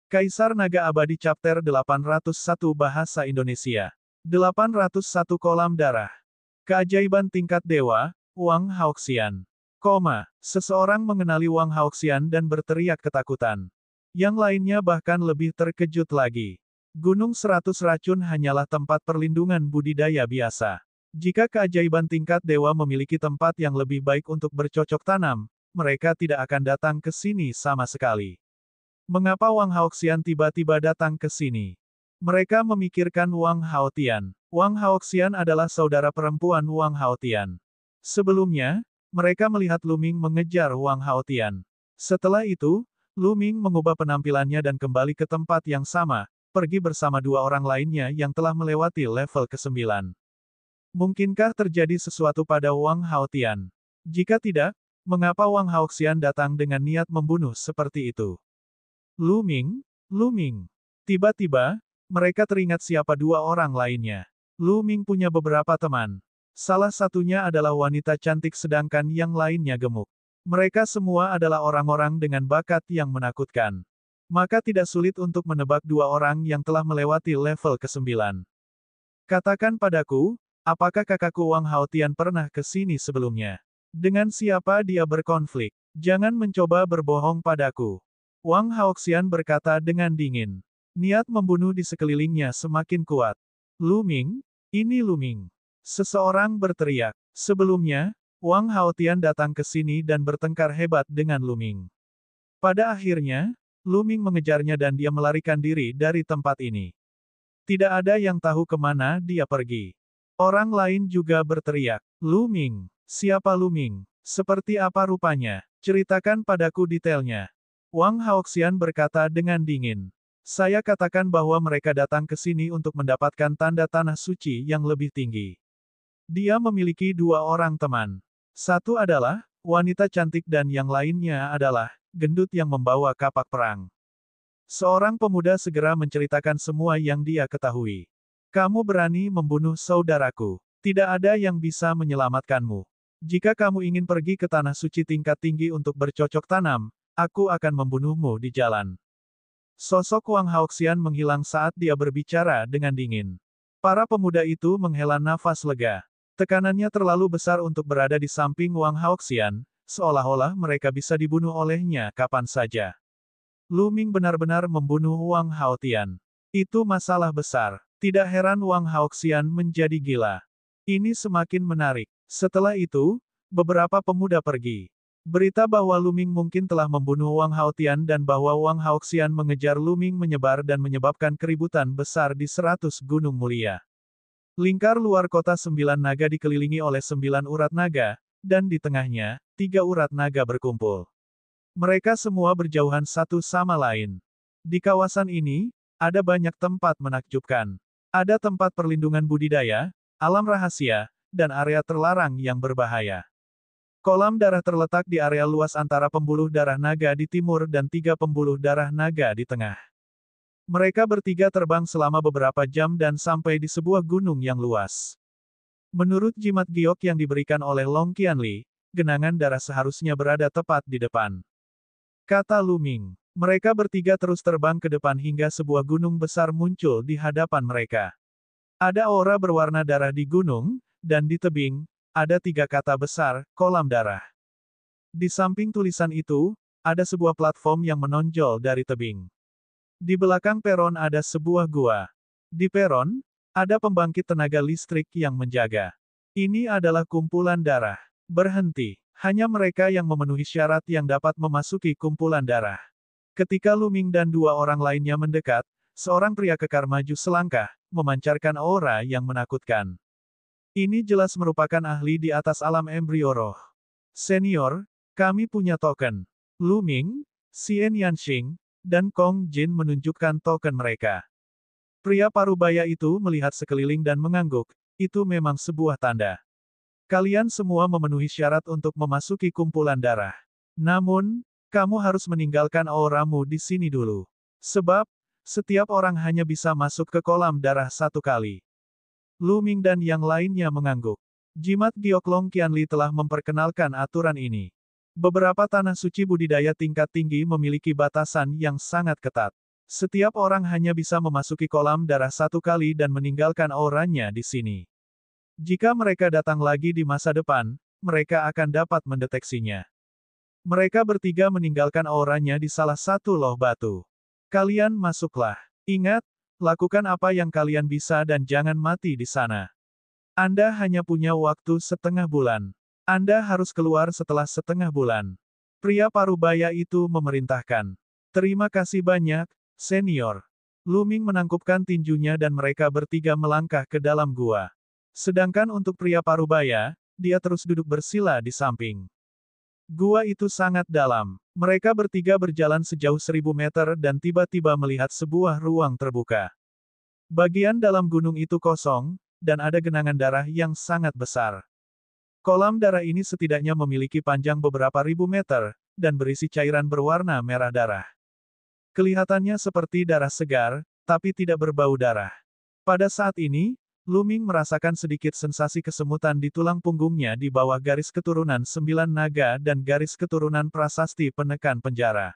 Kaisar Naga Abadi Chapter 801 Bahasa Indonesia. 801 Kolam Darah. Keajaiban tingkat dewa, Wang Haoxian. Seseorang mengenali Wang Haoxian dan berteriak ketakutan. Yang lainnya bahkan lebih terkejut lagi. Gunung 100 Racun hanyalah tempat perlindungan budidaya biasa. Jika keajaiban tingkat dewa memiliki tempat yang lebih baik untuk bercocok tanam, mereka tidak akan datang ke sini sama sekali. Mengapa Wang Haoxian tiba-tiba datang ke sini? Mereka memikirkan Wang Haotian. Wang Haoxian adalah saudara perempuan Wang Haotian. Sebelumnya, mereka melihat Lu Ming mengejar Wang Haotian. Setelah itu, Lu Ming mengubah penampilannya dan kembali ke tempat yang sama, pergi bersama dua orang lainnya yang telah melewati level ke-9. Mungkinkah terjadi sesuatu pada Wang Haotian? Jika tidak, mengapa Wang Haoxian datang dengan niat membunuh seperti itu? Lu Ming, Lu Ming. Tiba-tiba, mereka teringat siapa dua orang lainnya. Lu Ming punya beberapa teman. Salah satunya adalah wanita cantik sedangkan yang lainnya gemuk. Mereka semua adalah orang-orang dengan bakat yang menakutkan. Maka tidak sulit untuk menebak dua orang yang telah melewati level ke-9. Katakan padaku, apakah kakakku Wang Haotian pernah ke sini sebelumnya? Dengan siapa dia berkonflik? Jangan mencoba berbohong padaku. Wang Haoxian berkata dengan dingin. Niat membunuh di sekelilingnya semakin kuat. Lu Ming, ini Lu Ming. Seseorang berteriak. Sebelumnya, Wang Haotian datang ke sini dan bertengkar hebat dengan Lu Ming. Pada akhirnya, Lu Ming mengejarnya dan dia melarikan diri dari tempat ini. Tidak ada yang tahu kemana dia pergi. Orang lain juga berteriak. Lu Ming, siapa Lu Ming? Seperti apa rupanya? Ceritakan padaku detailnya. Wang Haoxian berkata dengan dingin. Saya katakan bahwa mereka datang ke sini untuk mendapatkan tanda tanah suci yang lebih tinggi. Dia memiliki dua orang teman. Satu adalah wanita cantik dan yang lainnya adalah gendut yang membawa kapak perang. Seorang pemuda segera menceritakan semua yang dia ketahui. Kamu berani membunuh saudaraku. Tidak ada yang bisa menyelamatkanmu. Jika kamu ingin pergi ke tanah suci tingkat tinggi untuk bercocok tanam, aku akan membunuhmu di jalan. Sosok Wang Haoxian menghilang saat dia berbicara dengan dingin. Para pemuda itu menghela nafas lega. Tekanannya terlalu besar untuk berada di samping Wang Haoxian, seolah-olah mereka bisa dibunuh olehnya kapan saja. Lu Ming benar-benar membunuh Wang Haotian. Itu masalah besar. Tidak heran Wang Haoxian menjadi gila. Ini semakin menarik. Setelah itu, beberapa pemuda pergi. Berita bahwa Lu Ming mungkin telah membunuh Wang Haotian dan bahwa Wang Haoxian mengejar Lu Ming menyebar dan menyebabkan keributan besar di 100 Gunung Mulia. Lingkar luar kota 9 naga dikelilingi oleh 9 urat naga, dan di tengahnya, 3 urat naga berkumpul. Mereka semua berjauhan satu sama lain. Di kawasan ini, ada banyak tempat menakjubkan. Ada tempat perlindungan budidaya, alam rahasia, dan area terlarang yang berbahaya. Kolam darah terletak di area luas antara pembuluh darah naga di timur dan 3 pembuluh darah naga di tengah. Mereka bertiga terbang selama beberapa jam dan sampai di sebuah gunung yang luas. Menurut jimat giok yang diberikan oleh Long Qianli, genangan darah seharusnya berada tepat di depan. Kata Lu Ming. Mereka bertiga terus terbang ke depan hingga sebuah gunung besar muncul di hadapan mereka. Ada aura berwarna darah di gunung, dan di tebing, ada 3 kata besar, kolam darah. Di samping tulisan itu, ada sebuah platform yang menonjol dari tebing. Di belakang peron ada sebuah gua. Di peron, ada pembangkit tenaga listrik yang menjaga. Ini adalah kumpulan darah. Berhenti. Hanya mereka yang memenuhi syarat yang dapat memasuki kumpulan darah. Ketika Lu Ming dan 2 orang lainnya mendekat, seorang pria kekar maju selangkah, memancarkan aura yang menakutkan. Ini jelas merupakan ahli di atas alam embrio roh. Senior, kami punya token. Lu Ming, Xian Yanxing, dan Kong Jin menunjukkan token mereka. Pria parubaya itu melihat sekeliling dan mengangguk, itu memang sebuah tanda. Kalian semua memenuhi syarat untuk memasuki kumpulan darah. Namun, kamu harus meninggalkan auramu di sini dulu. Sebab, setiap orang hanya bisa masuk ke kolam darah 1 kali. Lu Ming dan yang lainnya mengangguk. Jimat giok Long Qianli telah memperkenalkan aturan ini. Beberapa tanah suci budidaya tingkat tinggi memiliki batasan yang sangat ketat. Setiap orang hanya bisa memasuki kolam darah satu kali dan meninggalkan auranya di sini. Jika mereka datang lagi di masa depan, mereka akan dapat mendeteksinya. Mereka bertiga meninggalkan auranya di salah satu loh batu. Kalian masuklah. Ingat, lakukan apa yang kalian bisa dan jangan mati di sana. Anda hanya punya waktu setengah bulan. Anda harus keluar setelah setengah bulan. Pria parubaya itu memerintahkan. Terima kasih banyak, senior. Luming menangkupkan tinjunya dan mereka bertiga melangkah ke dalam gua. Sedangkan untuk pria parubaya, dia terus duduk bersila di samping. Gua itu sangat dalam. Mereka bertiga berjalan sejauh 1000 meter dan tiba-tiba melihat sebuah ruang terbuka. Bagian dalam gunung itu kosong, dan ada genangan darah yang sangat besar. Kolam darah ini setidaknya memiliki panjang beberapa ribu meter, dan berisi cairan berwarna merah darah. Kelihatannya seperti darah segar, tapi tidak berbau darah. Pada saat ini, Luming merasakan sedikit sensasi kesemutan di tulang punggungnya di bawah garis keturunan 9 naga dan garis keturunan prasasti penekan penjara.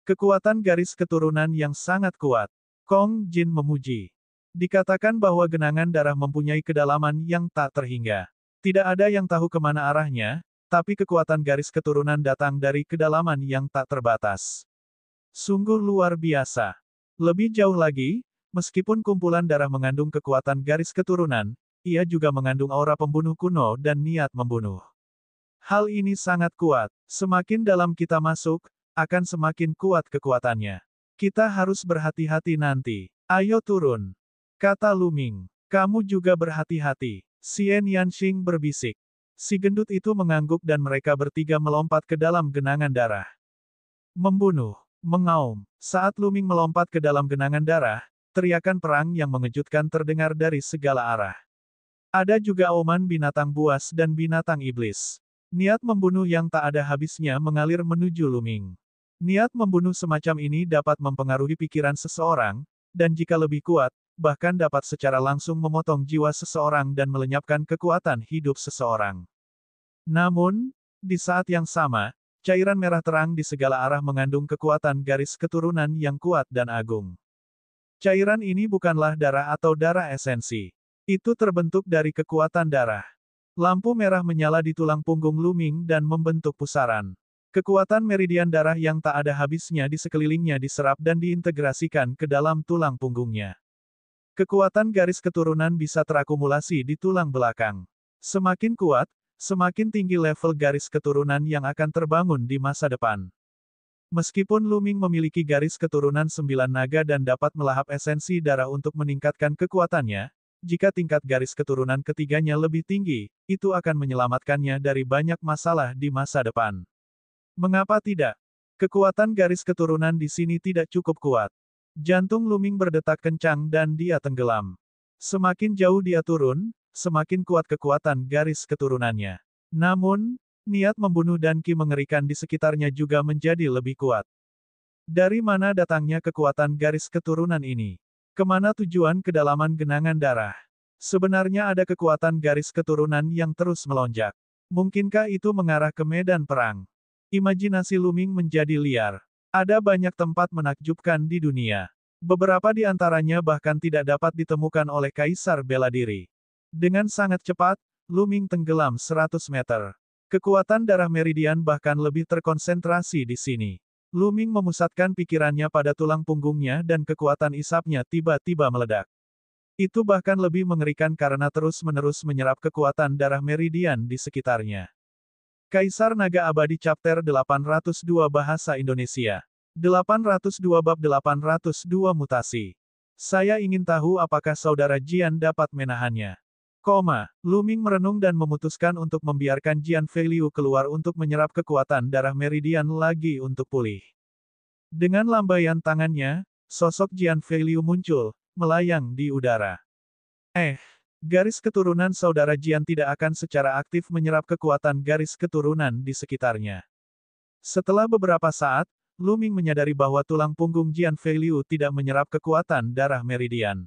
Kekuatan garis keturunan yang sangat kuat. Kong Jin memuji. Dikatakan bahwa genangan darah mempunyai kedalaman yang tak terhingga. Tidak ada yang tahu kemana arahnya, tapi kekuatan garis keturunan datang dari kedalaman yang tak terbatas. Sungguh luar biasa. Lebih jauh lagi, meskipun kumpulan darah mengandung kekuatan garis keturunan, ia juga mengandung aura pembunuh kuno dan niat membunuh. Hal ini sangat kuat. Semakin dalam kita masuk, akan semakin kuat kekuatannya. Kita harus berhati-hati nanti. Ayo turun. Kata Luming. Kamu juga berhati-hati. Xian Yanxing berbisik. Si gendut itu mengangguk dan mereka bertiga melompat ke dalam genangan darah. Membunuh. Mengaum. Saat Luming melompat ke dalam genangan darah, teriakan perang yang mengejutkan terdengar dari segala arah. Ada juga auman binatang buas dan binatang iblis. Niat membunuh yang tak ada habisnya mengalir menuju Luming. Niat membunuh semacam ini dapat mempengaruhi pikiran seseorang, dan jika lebih kuat, bahkan dapat secara langsung memotong jiwa seseorang dan melenyapkan kekuatan hidup seseorang. Namun, di saat yang sama, cairan merah terang di segala arah mengandung kekuatan garis keturunan yang kuat dan agung. Cairan ini bukanlah darah atau darah esensi. Itu terbentuk dari kekuatan darah. Lampu merah menyala di tulang punggung Luming dan membentuk pusaran. Kekuatan meridian darah yang tak ada habisnya di sekelilingnya diserap dan diintegrasikan ke dalam tulang punggungnya. Kekuatan garis keturunan bisa terakumulasi di tulang belakang. Semakin kuat, semakin tinggi level garis keturunan yang akan terbangun di masa depan. Meskipun Luming memiliki garis keturunan 9 naga dan dapat melahap esensi darah untuk meningkatkan kekuatannya, jika tingkat garis keturunan ketiganya lebih tinggi, itu akan menyelamatkannya dari banyak masalah di masa depan. Mengapa tidak? Kekuatan garis keturunan di sini tidak cukup kuat. Jantung Luming berdetak kencang dan dia tenggelam. Semakin jauh dia turun, semakin kuat kekuatan garis keturunannya. Namun, niat membunuh dan ki mengerikan di sekitarnya juga menjadi lebih kuat. Dari mana datangnya kekuatan garis keturunan ini? Kemana tujuan kedalaman genangan darah? Sebenarnya ada kekuatan garis keturunan yang terus melonjak. Mungkinkah itu mengarah ke medan perang? Imajinasi Luming menjadi liar. Ada banyak tempat menakjubkan di dunia. Beberapa di antaranya bahkan tidak dapat ditemukan oleh Kaisar Bela Diri. Dengan sangat cepat, Luming tenggelam 100 meter. Kekuatan darah meridian bahkan lebih terkonsentrasi di sini. Luming memusatkan pikirannya pada tulang punggungnya dan kekuatan isapnya tiba-tiba meledak. Itu bahkan lebih mengerikan karena terus-menerus menyerap kekuatan darah meridian di sekitarnya. Kaisar Naga Abadi Chapter 802 Bahasa Indonesia. 802 Bab 802 Mutasi. Saya ingin tahu apakah Saudara Jian dapat menahannya. Luming merenung dan memutuskan untuk membiarkan Jian Feiliu keluar untuk menyerap kekuatan darah meridian lagi untuk pulih. Dengan lambaian tangannya, sosok Jian Feiliu muncul, melayang di udara. Garis keturunan Saudara Jian tidak akan secara aktif menyerap kekuatan garis keturunan di sekitarnya. Setelah beberapa saat, Luming menyadari bahwa tulang punggung Jian Feiliu tidak menyerap kekuatan darah meridian.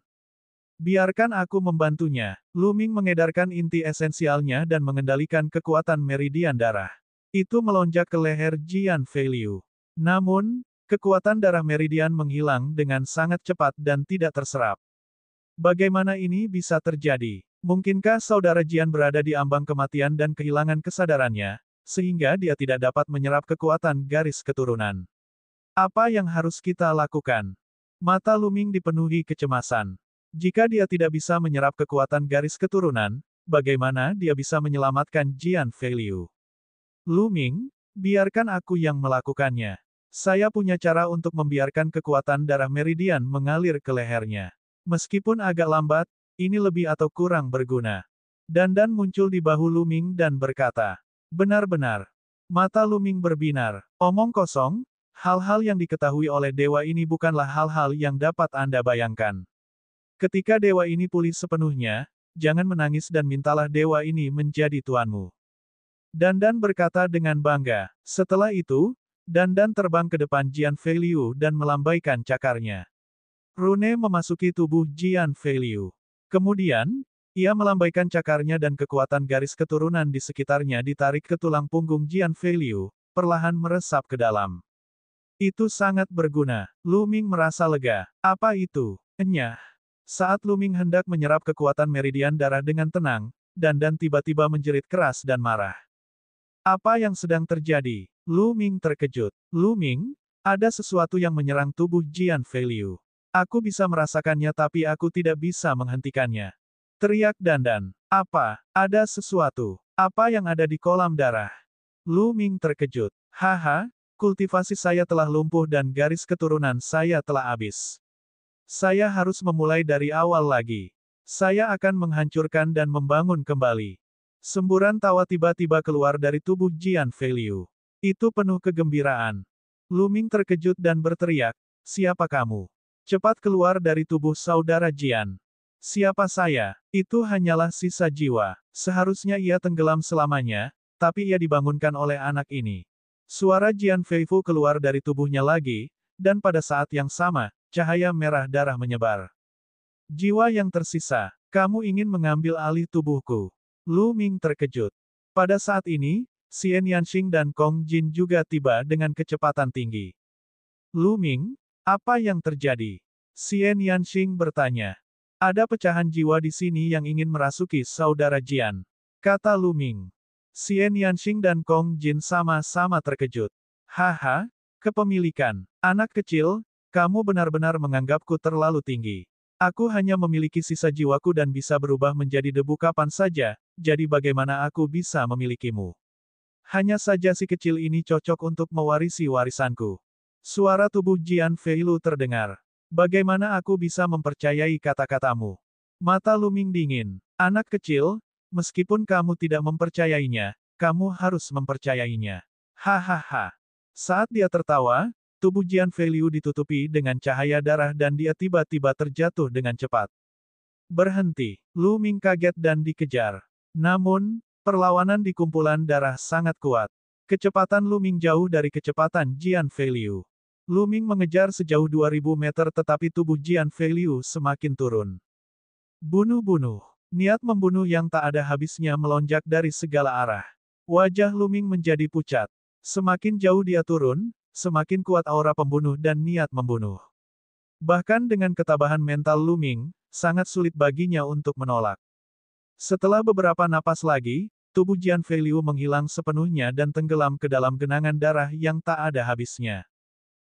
Biarkan aku membantunya. Luming mengedarkan inti esensialnya dan mengendalikan kekuatan meridian darah. Itu melonjak ke leher Jian Feiliu. Namun, Kekuatan darah meridian menghilang dengan sangat cepat dan tidak terserap. Bagaimana ini bisa terjadi? Mungkinkah saudara Jian berada di ambang kematian dan kehilangan kesadarannya, sehingga dia tidak dapat menyerap kekuatan garis keturunan? Apa yang harus kita lakukan? Mata Lu Ming dipenuhi kecemasan. Jika dia tidak bisa menyerap kekuatan garis keturunan, bagaimana dia bisa menyelamatkan Jian Feiliu? Lu Ming, biarkan aku yang melakukannya. Saya punya cara untuk membiarkan kekuatan darah meridian mengalir ke lehernya. Meskipun agak lambat, ini lebih atau kurang berguna. Dandan muncul di bahu Lu Ming dan berkata, benar-benar. Mata Lu Ming berbinar. Omong kosong, hal-hal yang diketahui oleh dewa ini bukanlah hal-hal yang dapat Anda bayangkan. Ketika dewa ini pulih sepenuhnya, jangan menangis dan mintalah dewa ini menjadi tuanmu. Dandan berkata dengan bangga. Setelah itu, Dandan terbang ke depan Jian Feiliu dan melambaikan cakarnya. Rune memasuki tubuh Jian Feiliu. Kemudian, ia melambaikan cakarnya dan kekuatan garis keturunan di sekitarnya ditarik ke tulang punggung Jian Feiliu, perlahan meresap ke dalam. Itu sangat berguna. Lu Ming merasa lega. Apa itu? Enyah. Saat Lu Ming hendak menyerap kekuatan meridian darah dengan tenang, Dandan tiba-tiba menjerit keras dan marah. Apa yang sedang terjadi? Lu Ming terkejut. Lu Ming, ada sesuatu yang menyerang tubuh Jian Feiliu. Aku bisa merasakannya tapi aku tidak bisa menghentikannya. Teriak Dandan. Apa? Ada sesuatu. Apa yang ada di kolam darah? Lu Ming terkejut. Haha, kultivasi saya telah lumpuh dan garis keturunan saya telah habis. Saya harus memulai dari awal lagi. Saya akan menghancurkan dan membangun kembali. Semburan tawa tiba-tiba keluar dari tubuh Jian Feiliu. Itu penuh kegembiraan. Lu Ming terkejut dan berteriak, siapa kamu? Cepat keluar dari tubuh saudara Jian. Siapa saya? Itu hanyalah sisa jiwa. Seharusnya ia tenggelam selamanya, tapi ia dibangunkan oleh anak ini. Suara Jian Feifu keluar dari tubuhnya lagi, dan pada saat yang sama, cahaya merah darah menyebar. Jiwa yang tersisa, kamu ingin mengambil alih tubuhku. Lu Ming terkejut. Pada saat ini, Xian Yanxing dan Kong Jin juga tiba dengan kecepatan tinggi. Lu Ming, apa yang terjadi? Xian Yanxing bertanya. Ada pecahan jiwa di sini yang ingin merasuki saudara Jian, kata Lu Ming. Xian Yanxing dan Kong Jin sama-sama terkejut. Haha, kepemilikan. Anak kecil, kamu benar-benar menganggapku terlalu tinggi. Aku hanya memiliki sisa jiwaku dan bisa berubah menjadi debu kapan saja, jadi bagaimana aku bisa memilikimu? Hanya saja si kecil ini cocok untuk mewarisi warisanku. Suara tubuh Jian Feiliu terdengar. Bagaimana aku bisa mempercayai kata-katamu? Mata Lu Ming dingin. Anak kecil, meskipun kamu tidak mempercayainya, kamu harus mempercayainya. Hahaha. Saat dia tertawa, tubuh Jian Feiliu ditutupi dengan cahaya darah dan dia tiba-tiba terjatuh dengan cepat. Berhenti. Lu Ming kaget dan dikejar. Namun, perlawanan di kumpulan darah sangat kuat. Kecepatan Lu Ming jauh dari kecepatan Jian Feiliu. Lu Ming mengejar sejauh 2000 meter tetapi tubuh Jian Feiliu semakin turun. Bunuh-bunuh. Niat membunuh yang tak ada habisnya melonjak dari segala arah. Wajah Lu Ming menjadi pucat. Semakin jauh dia turun, semakin kuat aura pembunuh dan niat membunuh. Bahkan dengan ketabahan mental Lu Ming, sangat sulit baginya untuk menolak. Setelah beberapa napas lagi, tubuh Jian Feiliu menghilang sepenuhnya dan tenggelam ke dalam genangan darah yang tak ada habisnya.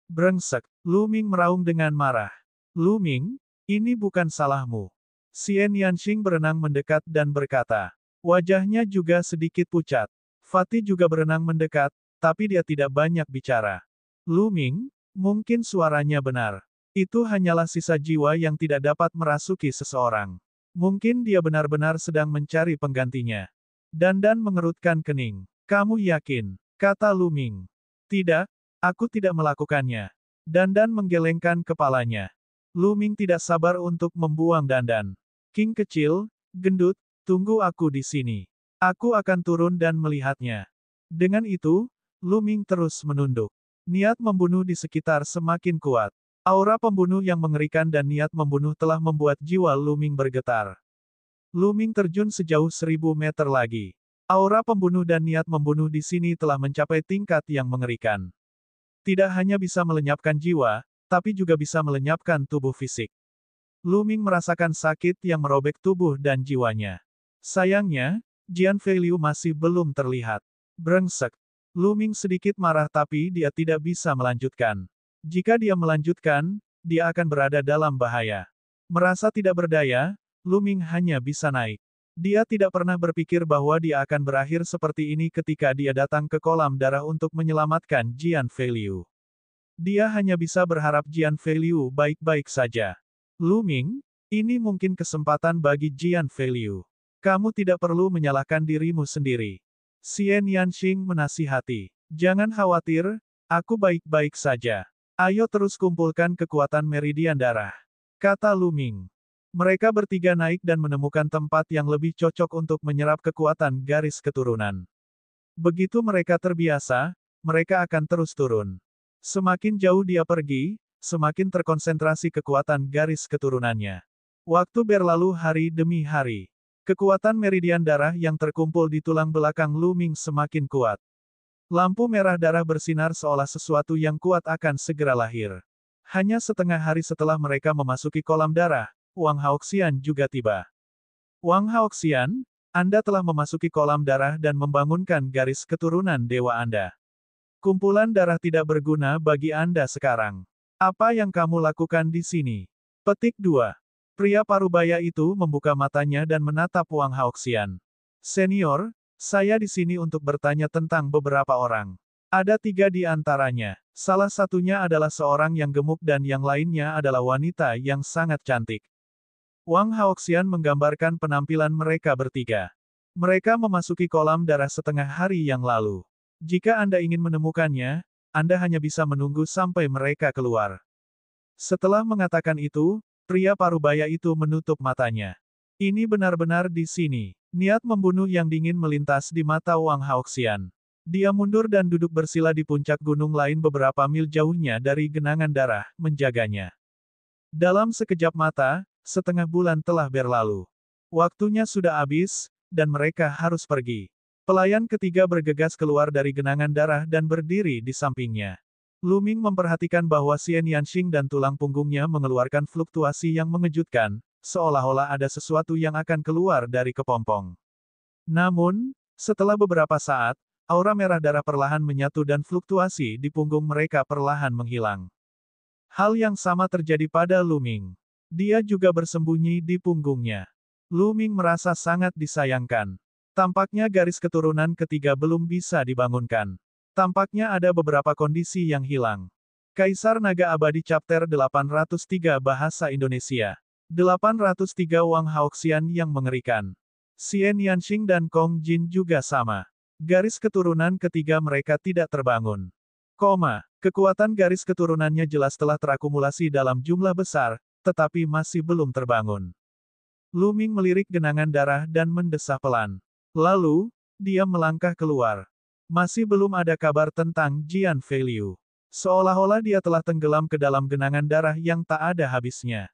Brengsek, Lu Ming meraung dengan marah. Lu Ming, ini bukan salahmu. Xian Yanxing berenang mendekat dan berkata. Wajahnya juga sedikit pucat. Fatih juga berenang mendekat, tapi dia tidak banyak bicara. Lu Ming, mungkin suaranya benar. Itu hanyalah sisa jiwa yang tidak dapat merasuki seseorang. Mungkin dia benar-benar sedang mencari penggantinya. Dandan mengerutkan kening. Kamu yakin? Kata Lu Ming. Tidak, aku tidak melakukannya. Dandan menggelengkan kepalanya. Lu Ming tidak sabar untuk membuang Dandan. King kecil, gendut, tunggu aku di sini. Aku akan turun dan melihatnya. Dengan itu, Lu Ming terus menunduk. Niat membunuh di sekitar semakin kuat. Aura pembunuh yang mengerikan dan niat membunuh telah membuat jiwa Lu Ming bergetar. Lu Ming terjun sejauh 1000 meter lagi. Aura pembunuh dan niat membunuh di sini telah mencapai tingkat yang mengerikan. Tidak hanya bisa melenyapkan jiwa, tapi juga bisa melenyapkan tubuh fisik. Lu Ming merasakan sakit yang merobek tubuh dan jiwanya. Sayangnya, Jian Feiliu masih belum terlihat. Brengsek. Lu Ming sedikit marah tapi dia tidak bisa melanjutkan. Jika dia melanjutkan, dia akan berada dalam bahaya. Merasa tidak berdaya, Lu Ming hanya bisa naik. Dia tidak pernah berpikir bahwa dia akan berakhir seperti ini ketika dia datang ke kolam darah untuk menyelamatkan Jian Feiliu. Dia hanya bisa berharap Jian Feiliu baik-baik saja. Lu Ming, ini mungkin kesempatan bagi Jian Feiliu. Kamu tidak perlu menyalahkan dirimu sendiri. Xian Yanxing menasihati. Jangan khawatir, aku baik-baik saja. Ayo terus kumpulkan kekuatan meridian darah, kata Lu Ming. Mereka bertiga naik dan menemukan tempat yang lebih cocok untuk menyerap kekuatan garis keturunan. Begitu mereka terbiasa, mereka akan terus turun. Semakin jauh dia pergi, semakin terkonsentrasi kekuatan garis keturunannya. Waktu berlalu hari demi hari. Kekuatan meridian darah yang terkumpul di tulang belakang Lu Ming semakin kuat. Lampu merah darah bersinar seolah sesuatu yang kuat akan segera lahir. Hanya setengah hari setelah mereka memasuki kolam darah, Wang Haoxian juga tiba. Wang Haoxian, Anda telah memasuki kolam darah dan membangunkan garis keturunan dewa Anda. Kumpulan darah tidak berguna bagi Anda sekarang. Apa yang kamu lakukan di sini? Petik 2. Pria parubaya itu membuka matanya dan menatap Wang Haoxian. Senior, saya di sini untuk bertanya tentang beberapa orang. Ada 3 di antaranya. Salah satunya adalah seorang yang gemuk dan yang lainnya adalah wanita yang sangat cantik. Wang Haoxian menggambarkan penampilan mereka bertiga. Mereka memasuki kolam darah setengah hari yang lalu. Jika Anda ingin menemukannya, Anda hanya bisa menunggu sampai mereka keluar. Setelah mengatakan itu, pria parubaya itu menutup matanya. Ini benar-benar di sini. Niat membunuh yang dingin melintas di mata Wang Haoxian. Dia mundur dan duduk bersila di puncak gunung lain beberapa mil jauhnya dari genangan darah, menjaganya. Dalam sekejap mata, setengah bulan telah berlalu. Waktunya sudah habis, dan mereka harus pergi. Pelayan ketiga bergegas keluar dari genangan darah dan berdiri di sampingnya. Lu Ming memperhatikan bahwa Xian Yanxing dan tulang punggungnya mengeluarkan fluktuasi yang mengejutkan, seolah-olah ada sesuatu yang akan keluar dari kepompong. Namun, setelah beberapa saat, aura merah darah perlahan menyatu dan fluktuasi di punggung mereka perlahan menghilang. Hal yang sama terjadi pada Lu Ming. Dia juga bersembunyi di punggungnya. Lu Ming merasa sangat disayangkan. Tampaknya garis keturunan ketiga belum bisa dibangunkan. Tampaknya ada beberapa kondisi yang hilang. Kaisar Naga Abadi Chapter 803 Bahasa Indonesia. 803 Wang Haoxian yang mengerikan. Xian Yanxing dan Kong Jin juga sama. Garis keturunan ketiga mereka tidak terbangun. Kekuatan garis keturunannya jelas telah terakumulasi dalam jumlah besar, tetapi masih belum terbangun. Lu Ming melirik genangan darah dan mendesah pelan. Lalu, dia melangkah keluar. Masih belum ada kabar tentang Jian Feiliu. Seolah-olah dia telah tenggelam ke dalam genangan darah yang tak ada habisnya.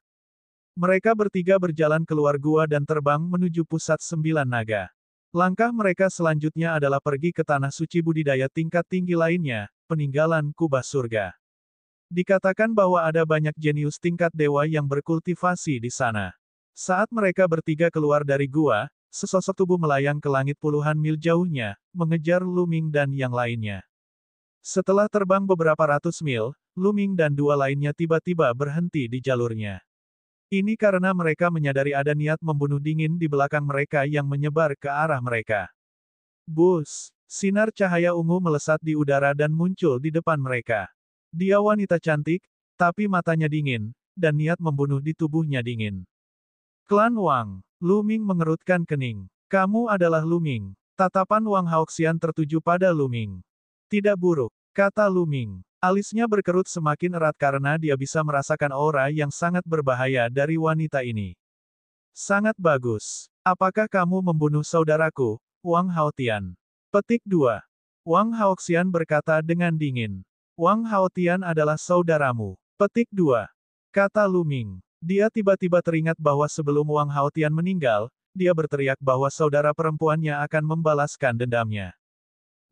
Mereka bertiga berjalan keluar gua dan terbang menuju pusat 9 naga. Langkah mereka selanjutnya adalah pergi ke tanah suci budidaya tingkat tinggi lainnya, peninggalan kubah surga. Dikatakan bahwa ada banyak jenius tingkat dewa yang berkultivasi di sana. Saat mereka bertiga keluar dari gua, sesosok tubuh melayang ke langit puluhan mil jauhnya, mengejar Lu Ming dan yang lainnya. Setelah terbang beberapa ratus mil, Lu Ming dan 2 lainnya tiba-tiba berhenti di jalurnya. Ini karena mereka menyadari ada niat membunuh dingin di belakang mereka yang menyebar ke arah mereka. Bus! Sinar cahaya ungu melesat di udara dan muncul di depan mereka. Dia wanita cantik, tapi matanya dingin, dan niat membunuh di tubuhnya dingin. Klan Wang. Lu Ming mengerutkan kening. Kamu adalah Lu Ming. Tatapan Wang Haoxian tertuju pada Lu Ming. Tidak buruk, kata Lu Ming. Alisnya berkerut semakin erat karena dia bisa merasakan aura yang sangat berbahaya dari wanita ini. Sangat bagus. Apakah kamu membunuh saudaraku, Wang Haotian? Petik 2. Wang Haoxian berkata dengan dingin. Wang Haotian adalah saudaramu. Petik 2. Kata Lu Ming. Dia tiba-tiba teringat bahwa sebelum Wang Haotian meninggal, dia berteriak bahwa saudara perempuannya akan membalaskan dendamnya.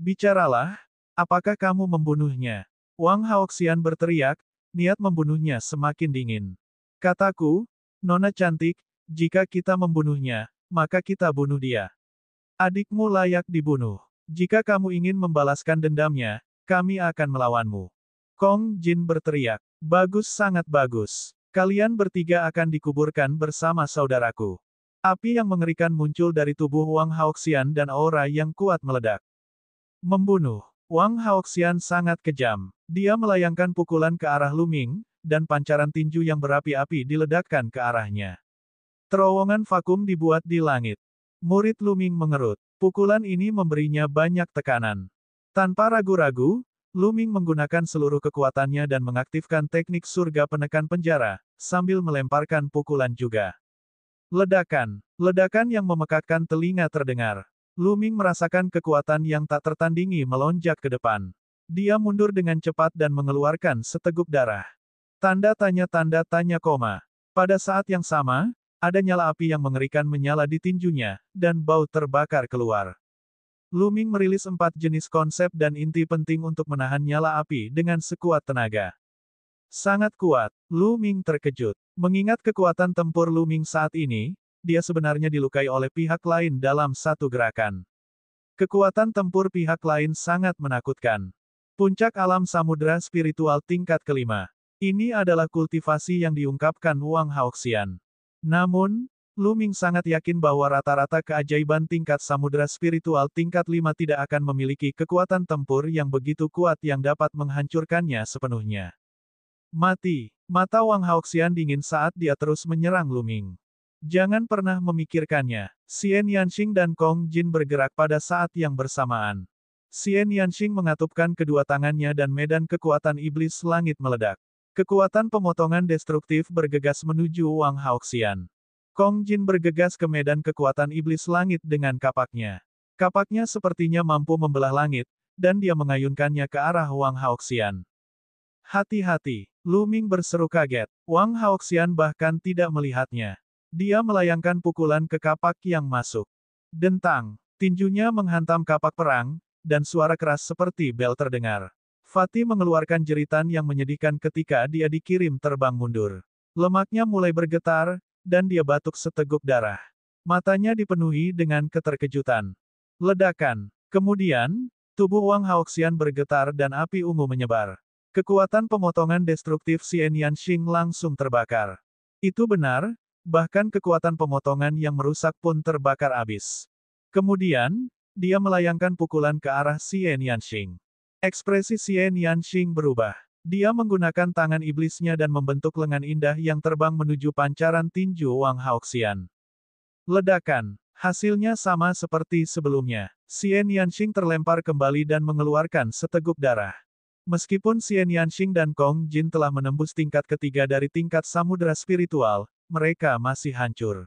Bicaralah, apakah kamu membunuhnya? Wang Haoxian berteriak, niat membunuhnya semakin dingin. Kataku, Nona cantik, jika kita membunuhnya, maka kita bunuh dia. Adikmu layak dibunuh. Jika kamu ingin membalaskan dendamnya, kami akan melawanmu. Kong Jin berteriak, bagus sangat bagus. Kalian bertiga akan dikuburkan bersama saudaraku. Api yang mengerikan muncul dari tubuh Wang Haoxian dan aura yang kuat meledak. Membunuh. Wang Haoxian sangat kejam. Dia melayangkan pukulan ke arah Lu Ming, dan pancaran tinju yang berapi-api diledakkan ke arahnya. Terowongan vakum dibuat di langit. Murid Lu Ming mengerut. Pukulan ini memberinya banyak tekanan. Tanpa ragu-ragu, Lu Ming menggunakan seluruh kekuatannya dan mengaktifkan teknik surga penekan penjara, sambil melemparkan pukulan juga. Ledakan. Ledakan yang memekakkan telinga terdengar. Lu Ming merasakan kekuatan yang tak tertandingi melonjak ke depan. Dia mundur dengan cepat dan mengeluarkan seteguk darah. Tanda tanya koma. Pada saat yang sama, ada nyala api yang mengerikan menyala di tinjunya, dan bau terbakar keluar. Lu Ming merilis 4 jenis konsep dan inti penting untuk menahan nyala api dengan sekuat tenaga. Sangat kuat. Lu Ming terkejut. Mengingat kekuatan tempur Lu Ming saat ini, dia sebenarnya dilukai oleh pihak lain dalam satu gerakan. Kekuatan tempur pihak lain sangat menakutkan. Puncak alam samudera spiritual tingkat kelima. Ini adalah kultivasi yang diungkapkan Wang Haoxian. Namun, Lu Ming sangat yakin bahwa rata-rata keajaiban tingkat samudera spiritual tingkat 5 tidak akan memiliki kekuatan tempur yang begitu kuat yang dapat menghancurkannya sepenuhnya. Mati. Mata Wang Haoxian dingin saat dia terus menyerang Lu Ming. Jangan pernah memikirkannya. Xian Yanxing dan Kong Jin bergerak pada saat yang bersamaan. Xian Yanxing mengatupkan kedua tangannya dan medan kekuatan iblis langit meledak. Kekuatan pemotongan destruktif bergegas menuju Wang Haoxian. Kong Jin bergegas ke medan kekuatan iblis langit dengan kapaknya. Kapaknya sepertinya mampu membelah langit, dan dia mengayunkannya ke arah Wang Haoxian. Hati-hati, Lu Ming berseru kaget. Wang Haoxian bahkan tidak melihatnya. Dia melayangkan pukulan ke kapak yang masuk. Dentang, tinjunya menghantam kapak perang, dan suara keras seperti bel terdengar. Fatih mengeluarkan jeritan yang menyedihkan ketika dia dikirim terbang mundur. Lemaknya mulai bergetar, dan dia batuk seteguk darah. Matanya dipenuhi dengan keterkejutan. Ledakan. Kemudian, tubuh Wang Haoxian bergetar dan api ungu menyebar. Kekuatan pemotongan destruktif Xian Yanxing langsung terbakar. Itu benar, bahkan kekuatan pemotongan yang merusak pun terbakar habis. Kemudian, dia melayangkan pukulan ke arah Xian Yanxing. Ekspresi Xian Yanxing berubah. Dia menggunakan tangan iblisnya dan membentuk lengan indah yang terbang menuju pancaran tinju Wang Haoxian. Ledakan. Hasilnya sama seperti sebelumnya. Xian Yanxing terlempar kembali dan mengeluarkan seteguk darah. Meskipun Xian Yanxing dan Kong Jin telah menembus tingkat ketiga dari tingkat samudera spiritual, mereka masih hancur.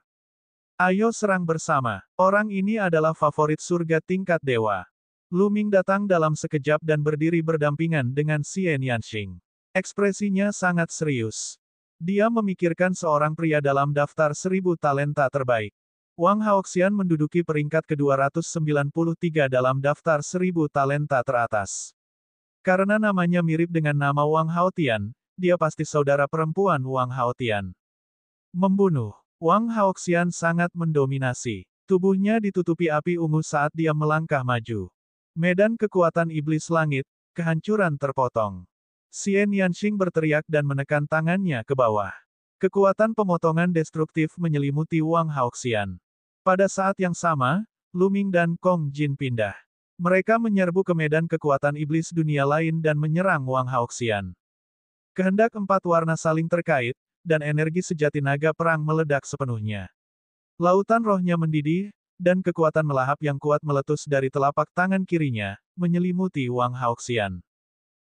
Ayo serang bersama. Orang ini adalah favorit surga tingkat dewa. Lu Ming datang dalam sekejap dan berdiri berdampingan dengan Xian Yanxing. Ekspresinya sangat serius. Dia memikirkan seorang pria dalam daftar 1000 talenta terbaik. Wang Haoxian menduduki peringkat ke-293 dalam daftar 1000 talenta teratas. Karena namanya mirip dengan nama Wang Haotian, dia pasti saudara perempuan Wang Haotian. Membunuh. Wang Haoxian sangat mendominasi. Tubuhnya ditutupi api ungu saat dia melangkah maju. Medan kekuatan iblis langit, kehancuran terpotong. Xian Yanxing berteriak dan menekan tangannya ke bawah. Kekuatan pemotongan destruktif menyelimuti Wang Haoxian. Pada saat yang sama, Lu Ming dan Kong Jin pindah. Mereka menyerbu ke medan kekuatan iblis dunia lain dan menyerang Wang Haoxian. Kehendak 4 warna saling terkait, dan energi sejati naga perang meledak sepenuhnya. Lautan rohnya mendidih, dan kekuatan melahap yang kuat meletus dari telapak tangan kirinya, menyelimuti Wang Haoxian.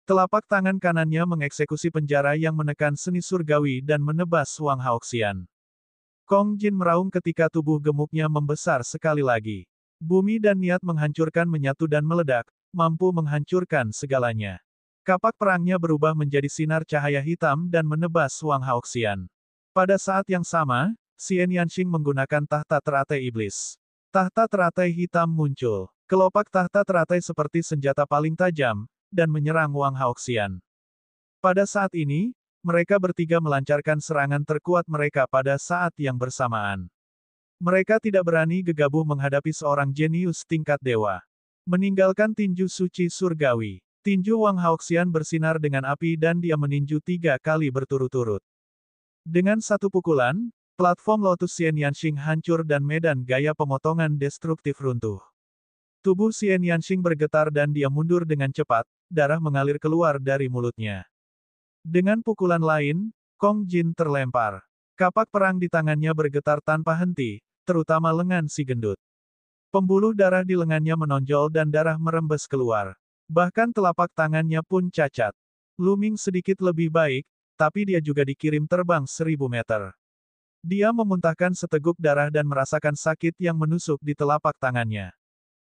Telapak tangan kanannya mengeksekusi penjara yang menekan seni surgawi dan menebas Wang Haoxian. Kong Jin meraung ketika tubuh gemuknya membesar sekali lagi. Bumi dan niat menghancurkan menyatu dan meledak, mampu menghancurkan segalanya. Kapak perangnya berubah menjadi sinar cahaya hitam dan menebas Wang Haoxian. Pada saat yang sama, Xian Yanxing menggunakan tahta teratai iblis. Tahta teratai hitam muncul. Kelopak tahta teratai seperti senjata paling tajam, dan menyerang Wang Haoxian. Pada saat ini, mereka bertiga melancarkan serangan terkuat mereka pada saat yang bersamaan. Mereka tidak berani gegabah menghadapi seorang jenius tingkat dewa. Meninggalkan tinju suci surgawi. Tinju Wang Haoxian bersinar dengan api dan dia meninju 3 kali berturut-turut. Dengan satu pukulan, platform Lotus Xian Yanxing hancur dan medan gaya pemotongan destruktif runtuh. Tubuh Xian Yanxing bergetar dan dia mundur dengan cepat, darah mengalir keluar dari mulutnya. Dengan pukulan lain, Kong Jin terlempar. Kapak perang di tangannya bergetar tanpa henti, terutama lengan si gendut. Pembuluh darah di lengannya menonjol dan darah merembes keluar. Bahkan telapak tangannya pun cacat. Lu Ming sedikit lebih baik, tapi dia juga dikirim terbang 1000 meter. Dia memuntahkan seteguk darah dan merasakan sakit yang menusuk di telapak tangannya.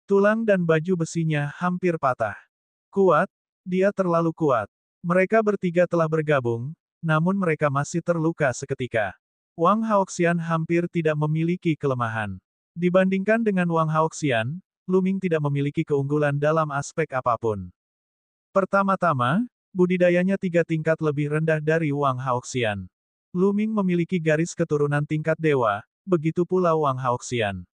Tulang dan baju besinya hampir patah. Kuat, dia terlalu kuat. Mereka bertiga telah bergabung, namun mereka masih terluka seketika. Wang Haoxian hampir tidak memiliki kelemahan. Dibandingkan dengan Wang Haoxian, Lu Ming tidak memiliki keunggulan dalam aspek apapun. Pertama-tama, budidayanya 3 tingkat lebih rendah dari Wang Haoxian. Lu Ming memiliki garis keturunan tingkat dewa, begitu pula Wang Haoxian.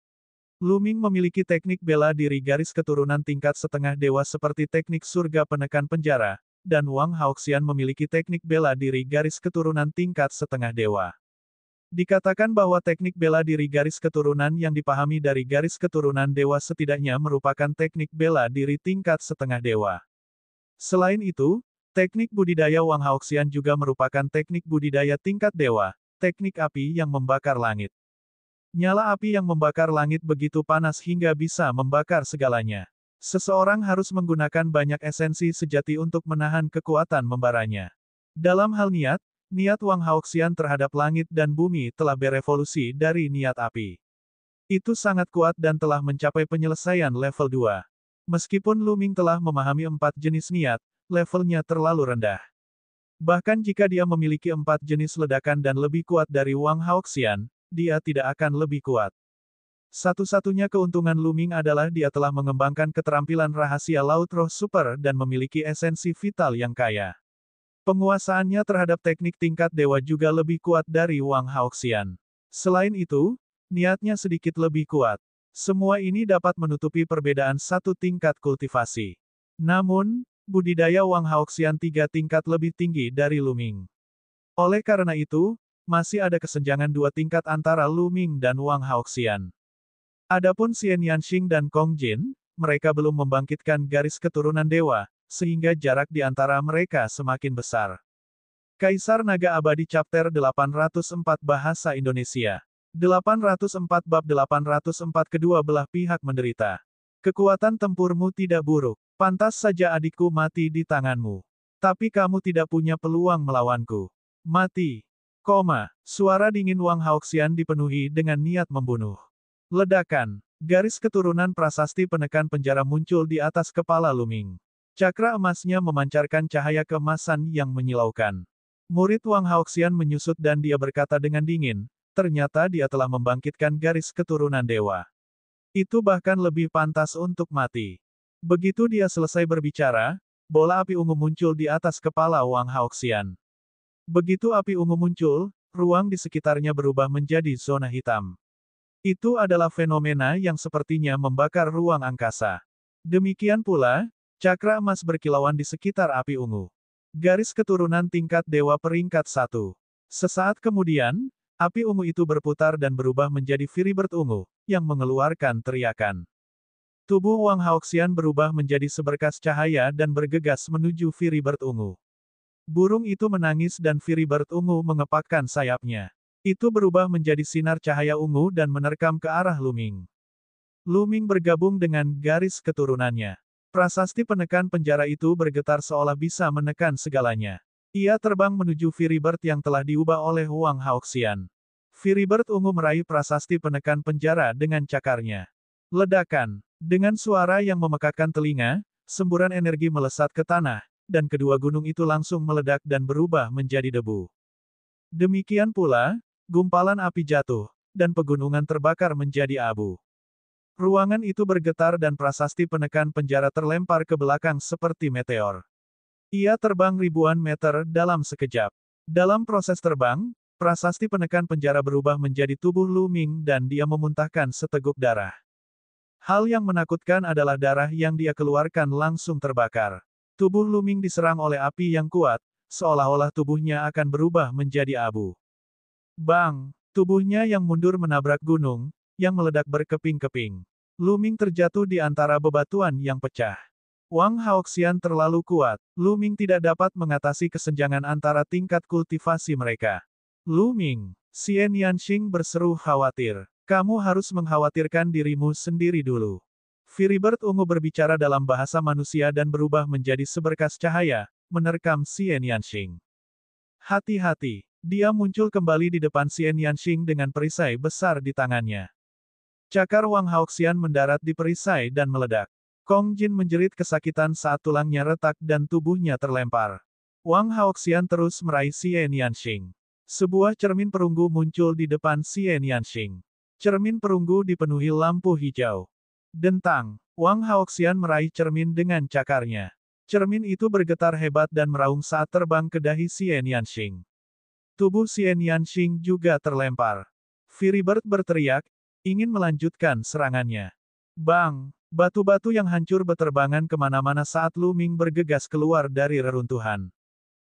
Lu Ming memiliki teknik bela diri garis keturunan tingkat setengah dewa seperti teknik surga penekan penjara, dan Wang Haoxian memiliki teknik bela diri garis keturunan tingkat setengah dewa. Dikatakan bahwa teknik bela diri garis keturunan yang dipahami dari garis keturunan dewa setidaknya merupakan teknik bela diri tingkat setengah dewa. Selain itu, teknik budidaya Wang Haoxian juga merupakan teknik budidaya tingkat dewa, teknik api yang membakar langit. Nyala api yang membakar langit begitu panas hingga bisa membakar segalanya. Seseorang harus menggunakan banyak esensi sejati untuk menahan kekuatan membaranya. Dalam hal niat Wang Haoxian terhadap langit dan bumi telah berevolusi dari niat api. Itu sangat kuat dan telah mencapai penyelesaian level 2. Meskipun Lu Ming telah memahami 4 jenis niat, levelnya terlalu rendah. Bahkan jika dia memiliki 4 jenis ledakan dan lebih kuat dari Wang Haoxian, dia tidak akan lebih kuat. Satu-satunya keuntungan Lu Ming adalah dia telah mengembangkan keterampilan rahasia Laut Roh Super dan memiliki esensi vital yang kaya. Penguasaannya terhadap teknik tingkat dewa juga lebih kuat dari Wang Haoxian. Selain itu, niatnya sedikit lebih kuat. Semua ini dapat menutupi perbedaan 1 tingkat kultivasi. Namun, budidaya Wang Haoxian 3 tingkat lebih tinggi dari Lu Ming. Oleh karena itu, masih ada kesenjangan 2 tingkat antara Lu Ming dan Wang Haoxian. Adapun Xian Yanxing dan Kong Jin, mereka belum membangkitkan garis keturunan dewa, sehingga jarak di antara mereka semakin besar. Kaisar Naga Abadi Chapter 804 Bahasa Indonesia 804 Bab 804 Kedua belah pihak menderita. Kekuatan tempurmu tidak buruk. Pantas saja adikku mati di tanganmu. Tapi kamu tidak punya peluang melawanku. Mati. Suara dingin Wang Haoxian dipenuhi dengan niat membunuh. Ledakan. Garis keturunan prasasti penekan penjara muncul di atas kepala Lu Ming. Cakra emasnya memancarkan cahaya keemasan yang menyilaukan. Murid Wang Haoxian menyusut dan dia berkata dengan dingin, ternyata dia telah membangkitkan garis keturunan dewa. Itu bahkan lebih pantas untuk mati. Begitu dia selesai berbicara, bola api ungu muncul di atas kepala Wang Haoxian. Begitu api ungu muncul, ruang di sekitarnya berubah menjadi zona hitam. Itu adalah fenomena yang sepertinya membakar ruang angkasa. Demikian pula, cakra emas berkilauan di sekitar api ungu. Garis keturunan tingkat dewa peringkat 1. Sesaat kemudian, api ungu itu berputar dan berubah menjadi Firibird ungu, yang mengeluarkan teriakan. Tubuh Wang Haoxian berubah menjadi seberkas cahaya dan bergegas menuju Firibird ungu. Burung itu menangis dan Firibird ungu mengepakkan sayapnya. Itu berubah menjadi sinar cahaya ungu dan menerkam ke arah Lu Ming. Lu Ming bergabung dengan garis keturunannya. Prasasti penekan penjara itu bergetar seolah bisa menekan segalanya. Ia terbang menuju Firibird yang telah diubah oleh Wang Haoxian. Firibird ungu meraih prasasti penekan penjara dengan cakarnya. Ledakan. Dengan suara yang memekakkan telinga, semburan energi melesat ke tanah, dan kedua gunung itu langsung meledak dan berubah menjadi debu. Demikian pula, gumpalan api jatuh, dan pegunungan terbakar menjadi abu. Ruangan itu bergetar dan prasasti penekan penjara terlempar ke belakang seperti meteor. Ia terbang ribuan meter dalam sekejap. Dalam proses terbang, prasasti penekan penjara berubah menjadi tubuh Lu Ming dan dia memuntahkan seteguk darah. Hal yang menakutkan adalah darah yang dia keluarkan langsung terbakar. Tubuh Lu Ming diserang oleh api yang kuat, seolah-olah tubuhnya akan berubah menjadi abu. Bang! Tubuhnya yang mundur menabrak gunung, yang meledak berkeping-keping. Lu Ming terjatuh di antara bebatuan yang pecah. Wang Haoxian terlalu kuat. Lu Ming tidak dapat mengatasi kesenjangan antara tingkat kultivasi mereka. Lu Ming, Xian Yanxing berseru khawatir. Kamu harus mengkhawatirkan dirimu sendiri dulu. Firibird ungu berbicara dalam bahasa manusia dan berubah menjadi seberkas cahaya, menerkam Xian Yanxing. Hati-hati, dia muncul kembali di depan Xian Yanxing dengan perisai besar di tangannya. Cakar Wang Haoxian mendarat di perisai dan meledak. Kong Jin menjerit kesakitan saat tulangnya retak dan tubuhnya terlempar. Wang Haoxian terus meraih Xian Yanxing. Sebuah cermin perunggu muncul di depan Xian Yanxing. Cermin perunggu dipenuhi lampu hijau. Dentang, Wang Haoxian meraih cermin dengan cakarnya. Cermin itu bergetar hebat dan meraung saat terbang ke dahi Xian Yanxing. Tubuh Xian Yanxing juga terlempar. Firibird berteriak, ingin melanjutkan serangannya. Bang! Batu-batu yang hancur beterbangan kemana-mana saat Lu Ming bergegas keluar dari reruntuhan.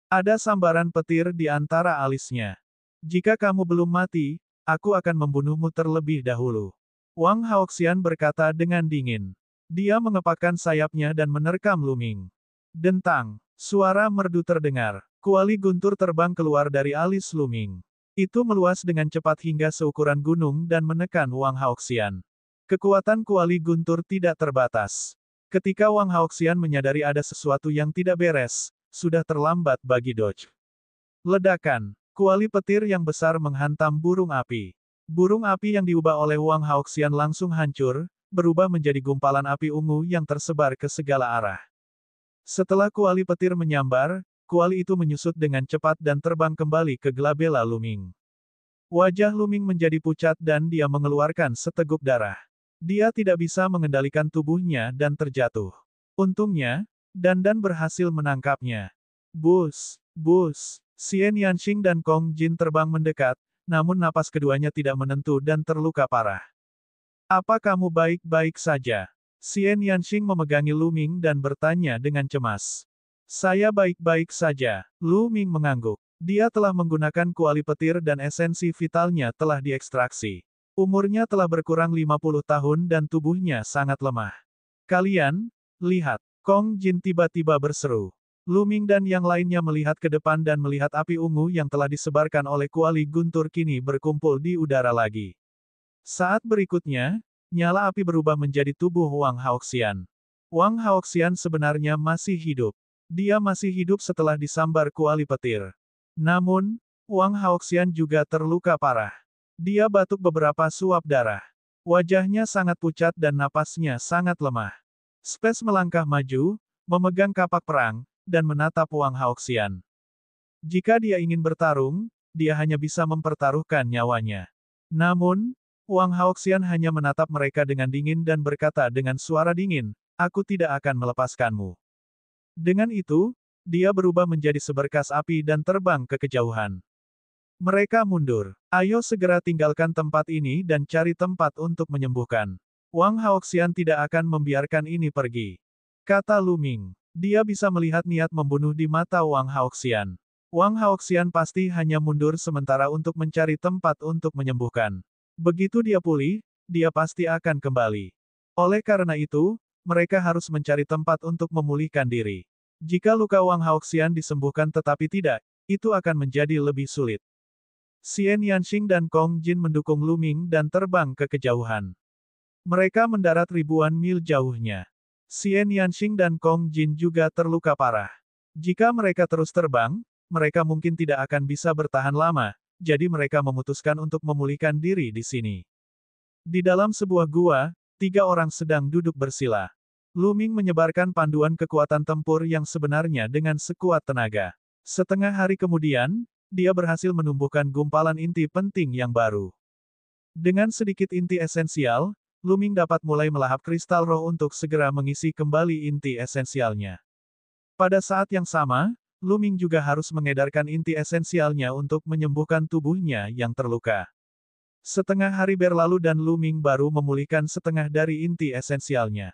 Ada sambaran petir di antara alisnya. Jika kamu belum mati, aku akan membunuhmu terlebih dahulu. Wang Haoxian berkata dengan dingin. Dia mengepakkan sayapnya dan menerkam Lu Ming. Dentang, suara merdu terdengar. Kuali guntur terbang keluar dari alis Lu Ming. Itu meluas dengan cepat hingga seukuran gunung dan menekan Wang Haoxian. Kekuatan kuali guntur tidak terbatas. Ketika Wang Haoxian menyadari ada sesuatu yang tidak beres, sudah terlambat bagi dodge. Ledakan. Kuali petir yang besar menghantam burung api. Burung api yang diubah oleh Wang Haoxian langsung hancur, berubah menjadi gumpalan api ungu yang tersebar ke segala arah. Setelah kuali petir menyambar, kuali itu menyusut dengan cepat dan terbang kembali ke Glabella Lu Ming. Wajah Lu Ming menjadi pucat dan dia mengeluarkan seteguk darah. Dia tidak bisa mengendalikan tubuhnya dan terjatuh. Untungnya, Dandan berhasil menangkapnya. Bus! Bus! Xian Yanxing dan Kong Jin terbang mendekat, namun napas keduanya tidak menentu dan terluka parah. Apa kamu baik-baik saja? Xian Yanxing memegangi Lu Ming dan bertanya dengan cemas. Saya baik-baik saja, Lu Ming mengangguk. Dia telah menggunakan kuali petir dan esensi vitalnya telah diekstraksi. Umurnya telah berkurang 50 tahun dan tubuhnya sangat lemah. Kalian, lihat, Kong Jin tiba-tiba berseru. Lu Ming dan yang lainnya melihat ke depan dan melihat api ungu yang telah disebarkan oleh kuali guntur kini berkumpul di udara lagi. Saat berikutnya, nyala api berubah menjadi tubuh Wang Haoxian. Wang Haoxian sebenarnya masih hidup. Dia masih hidup setelah disambar kuali petir. Namun, Wang Haoxian juga terluka parah. Dia batuk beberapa suap darah. Wajahnya sangat pucat dan napasnya sangat lemah. Space melangkah maju, memegang kapak perang, dan menatap Wang Haoxian. Jika dia ingin bertarung, dia hanya bisa mempertaruhkan nyawanya. Namun, Wang Haoxian hanya menatap mereka dengan dingin dan berkata dengan suara dingin, aku tidak akan melepaskanmu. Dengan itu, dia berubah menjadi seberkas api dan terbang ke kejauhan. Mereka mundur. Ayo segera tinggalkan tempat ini dan cari tempat untuk menyembuhkan. Wang Haoxian tidak akan membiarkan ini pergi. Kata Lu Ming. Dia bisa melihat niat membunuh di mata Wang Haoxian. Wang Haoxian pasti hanya mundur sementara untuk mencari tempat untuk menyembuhkan. Begitu dia pulih, dia pasti akan kembali. Oleh karena itu, mereka harus mencari tempat untuk memulihkan diri. Jika luka Wang Haoxian disembuhkan tetapi tidak, itu akan menjadi lebih sulit. Xian Yanxing dan Kong Jin mendukung Lu Ming dan terbang ke kejauhan. Mereka mendarat ribuan mil jauhnya. Xian Yanxing dan Kong Jin juga terluka parah. Jika mereka terus terbang, mereka mungkin tidak akan bisa bertahan lama, jadi mereka memutuskan untuk memulihkan diri di sini. Di dalam sebuah gua, 3 orang sedang duduk bersila. Lu Ming menyebarkan panduan kekuatan tempur yang sebenarnya dengan sekuat tenaga. Setengah hari kemudian, dia berhasil menumbuhkan gumpalan inti penting yang baru. Dengan sedikit inti esensial, Lu Ming dapat mulai melahap kristal roh untuk segera mengisi kembali inti esensialnya. Pada saat yang sama, Lu Ming juga harus mengedarkan inti esensialnya untuk menyembuhkan tubuhnya yang terluka. Setengah hari berlalu dan Lu Ming baru memulihkan setengah dari inti esensialnya.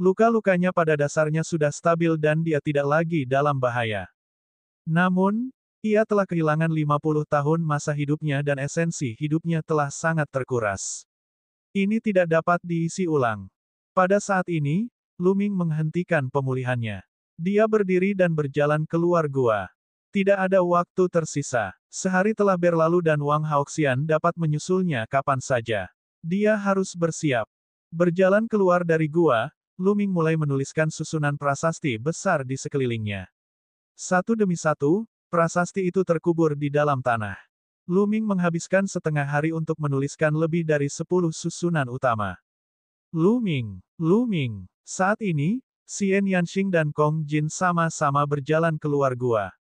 Luka-lukanya pada dasarnya sudah stabil dan dia tidak lagi dalam bahaya. Namun, ia telah kehilangan 50 tahun masa hidupnya dan esensi hidupnya telah sangat terkuras. Ini tidak dapat diisi ulang. Pada saat ini, Lu Ming menghentikan pemulihannya. Dia berdiri dan berjalan keluar gua. Tidak ada waktu tersisa. Sehari telah berlalu dan Wang Haoxian dapat menyusulnya kapan saja. Dia harus bersiap. Berjalan keluar dari gua, Lu Ming mulai menuliskan susunan prasasti besar di sekelilingnya. Satu demi satu, prasasti itu terkubur di dalam tanah. Lu Ming menghabiskan setengah hari untuk menuliskan lebih dari 10 susunan utama. Lu Ming. Saat ini, Xian Yanxing dan Kong Jin sama-sama berjalan keluar gua.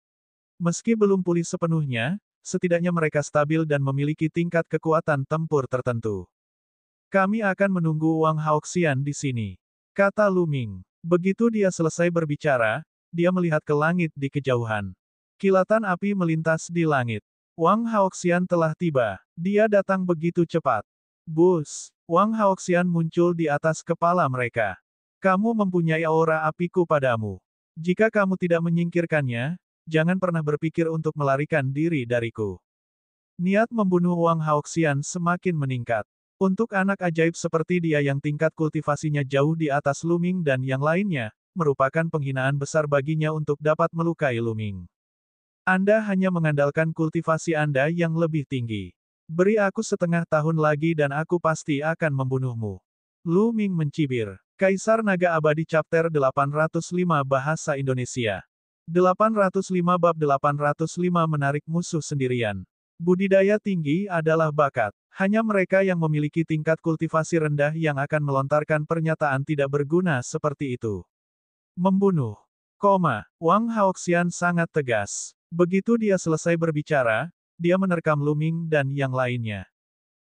Meski belum pulih sepenuhnya, setidaknya mereka stabil dan memiliki tingkat kekuatan tempur tertentu. Kami akan menunggu Wang Haoxian di sini, kata Lu Ming. Begitu dia selesai berbicara, dia melihat ke langit di kejauhan. Kilatan api melintas di langit. Wang Haoxian telah tiba. Dia datang begitu cepat. Bus! Wang Haoxian muncul di atas kepala mereka. Kamu mempunyai aura apiku padamu. Jika kamu tidak menyingkirkannya, jangan pernah berpikir untuk melarikan diri dariku. Niat membunuh Wang Haoxian semakin meningkat. Untuk anak ajaib seperti dia yang tingkat kultivasinya jauh di atas Lu Ming dan yang lainnya, merupakan penghinaan besar baginya untuk dapat melukai Lu Ming. Anda hanya mengandalkan kultivasi Anda yang lebih tinggi. Beri aku setengah tahun lagi dan aku pasti akan membunuhmu. Lu Ming mencibir. Kaisar Naga Abadi Chapter 805 Bahasa Indonesia. 805 Bab 805 Menarik musuh sendirian. Budidaya tinggi adalah bakat. Hanya mereka yang memiliki tingkat kultivasi rendah yang akan melontarkan pernyataan tidak berguna seperti itu. Membunuh. Wang Haoxian sangat tegas. Begitu dia selesai berbicara, dia menerkam Lu Ming dan yang lainnya.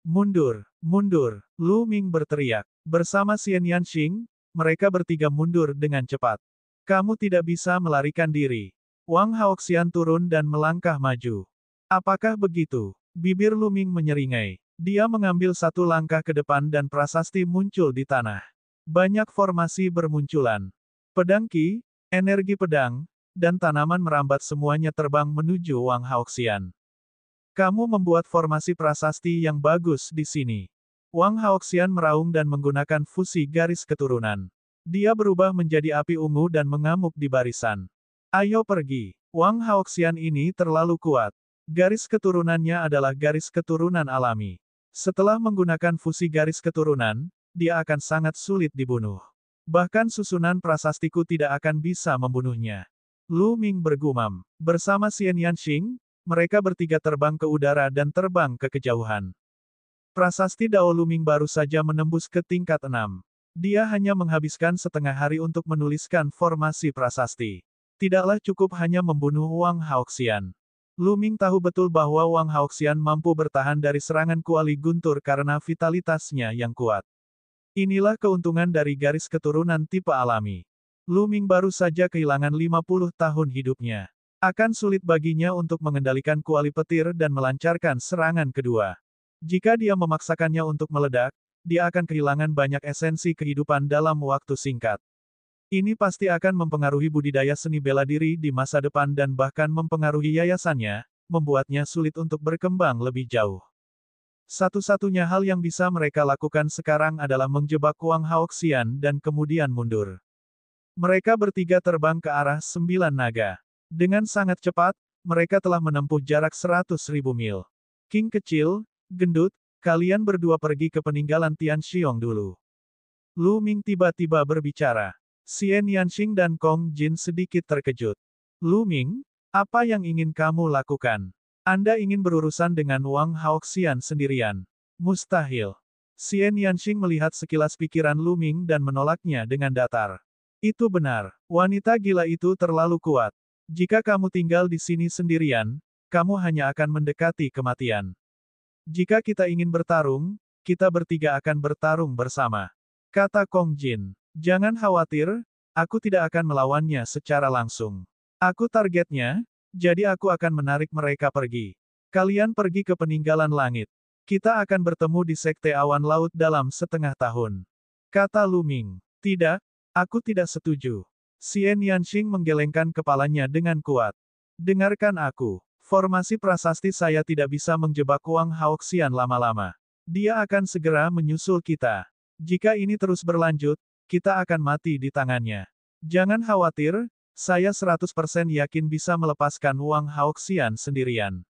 Mundur, mundur, Lu Ming berteriak. Bersama Xian Yanxing, mereka bertiga mundur dengan cepat. Kamu tidak bisa melarikan diri. Wang Haoxian turun dan melangkah maju. Apakah begitu? Bibir Lu Ming menyeringai. Dia mengambil satu langkah ke depan dan prasasti muncul di tanah. Banyak formasi bermunculan. Pedang Qi, energi pedang, dan tanaman merambat semuanya terbang menuju Wang Haoxian. Kamu membuat formasi prasasti yang bagus di sini. Wang Haoxian meraung dan menggunakan fusi garis keturunan. Dia berubah menjadi api ungu dan mengamuk di barisan. Ayo pergi. Wang Haoxian ini terlalu kuat. Garis keturunannya adalah garis keturunan alami. Setelah menggunakan fusi garis keturunan, dia akan sangat sulit dibunuh. Bahkan susunan prasastiku tidak akan bisa membunuhnya. Lu Ming bergumam. Bersama Xian Yanxing, mereka bertiga terbang ke udara dan terbang ke kejauhan. Prasasti Dao Lu Ming baru saja menembus ke tingkat 6. Dia hanya menghabiskan setengah hari untuk menuliskan formasi prasasti. Tidaklah cukup hanya membunuh Wang Haoxian. Lu Ming tahu betul bahwa Wang Haoxian mampu bertahan dari serangan kuali guntur karena vitalitasnya yang kuat. Inilah keuntungan dari garis keturunan tipe alami. Lu Ming baru saja kehilangan 50 tahun hidupnya. Akan sulit baginya untuk mengendalikan kuali petir dan melancarkan serangan kedua. Jika dia memaksakannya untuk meledak, dia akan kehilangan banyak esensi kehidupan dalam waktu singkat. Ini pasti akan mempengaruhi budidaya seni bela diri di masa depan dan bahkan mempengaruhi yayasannya, membuatnya sulit untuk berkembang lebih jauh. Satu-satunya hal yang bisa mereka lakukan sekarang adalah menjebak Wang Haoxian dan kemudian mundur. Mereka bertiga terbang ke arah 9 naga. Dengan sangat cepat, mereka telah menempuh jarak 100.000 mil. King kecil, gendut, kalian berdua pergi ke peninggalan Tian Xiong dulu. Lu Ming tiba-tiba berbicara. Xian Yanxing dan Kong Jin sedikit terkejut. Lu Ming, apa yang ingin kamu lakukan? Anda ingin berurusan dengan Wang Haoxian sendirian? Mustahil. Xian Yanxing melihat sekilas pikiran Lu Ming dan menolaknya dengan datar. Itu benar, wanita gila itu terlalu kuat. Jika kamu tinggal di sini sendirian, kamu hanya akan mendekati kematian. Jika kita ingin bertarung, kita bertiga akan bertarung bersama. Kata Kong Jin. Jangan khawatir, aku tidak akan melawannya secara langsung. Aku targetnya, jadi aku akan menarik mereka pergi. Kalian pergi ke peninggalan langit. Kita akan bertemu di Sekte Awan Laut dalam setengah tahun. Kata Lu Ming. Tidak, aku tidak setuju. Xian Yanxing menggelengkan kepalanya dengan kuat. Dengarkan aku. Formasi prasasti saya tidak bisa menjebak Wang Haoxian lama-lama. Dia akan segera menyusul kita. Jika ini terus berlanjut, kita akan mati di tangannya. Jangan khawatir, saya 100% yakin bisa melepaskan Wang Haoxian sendirian.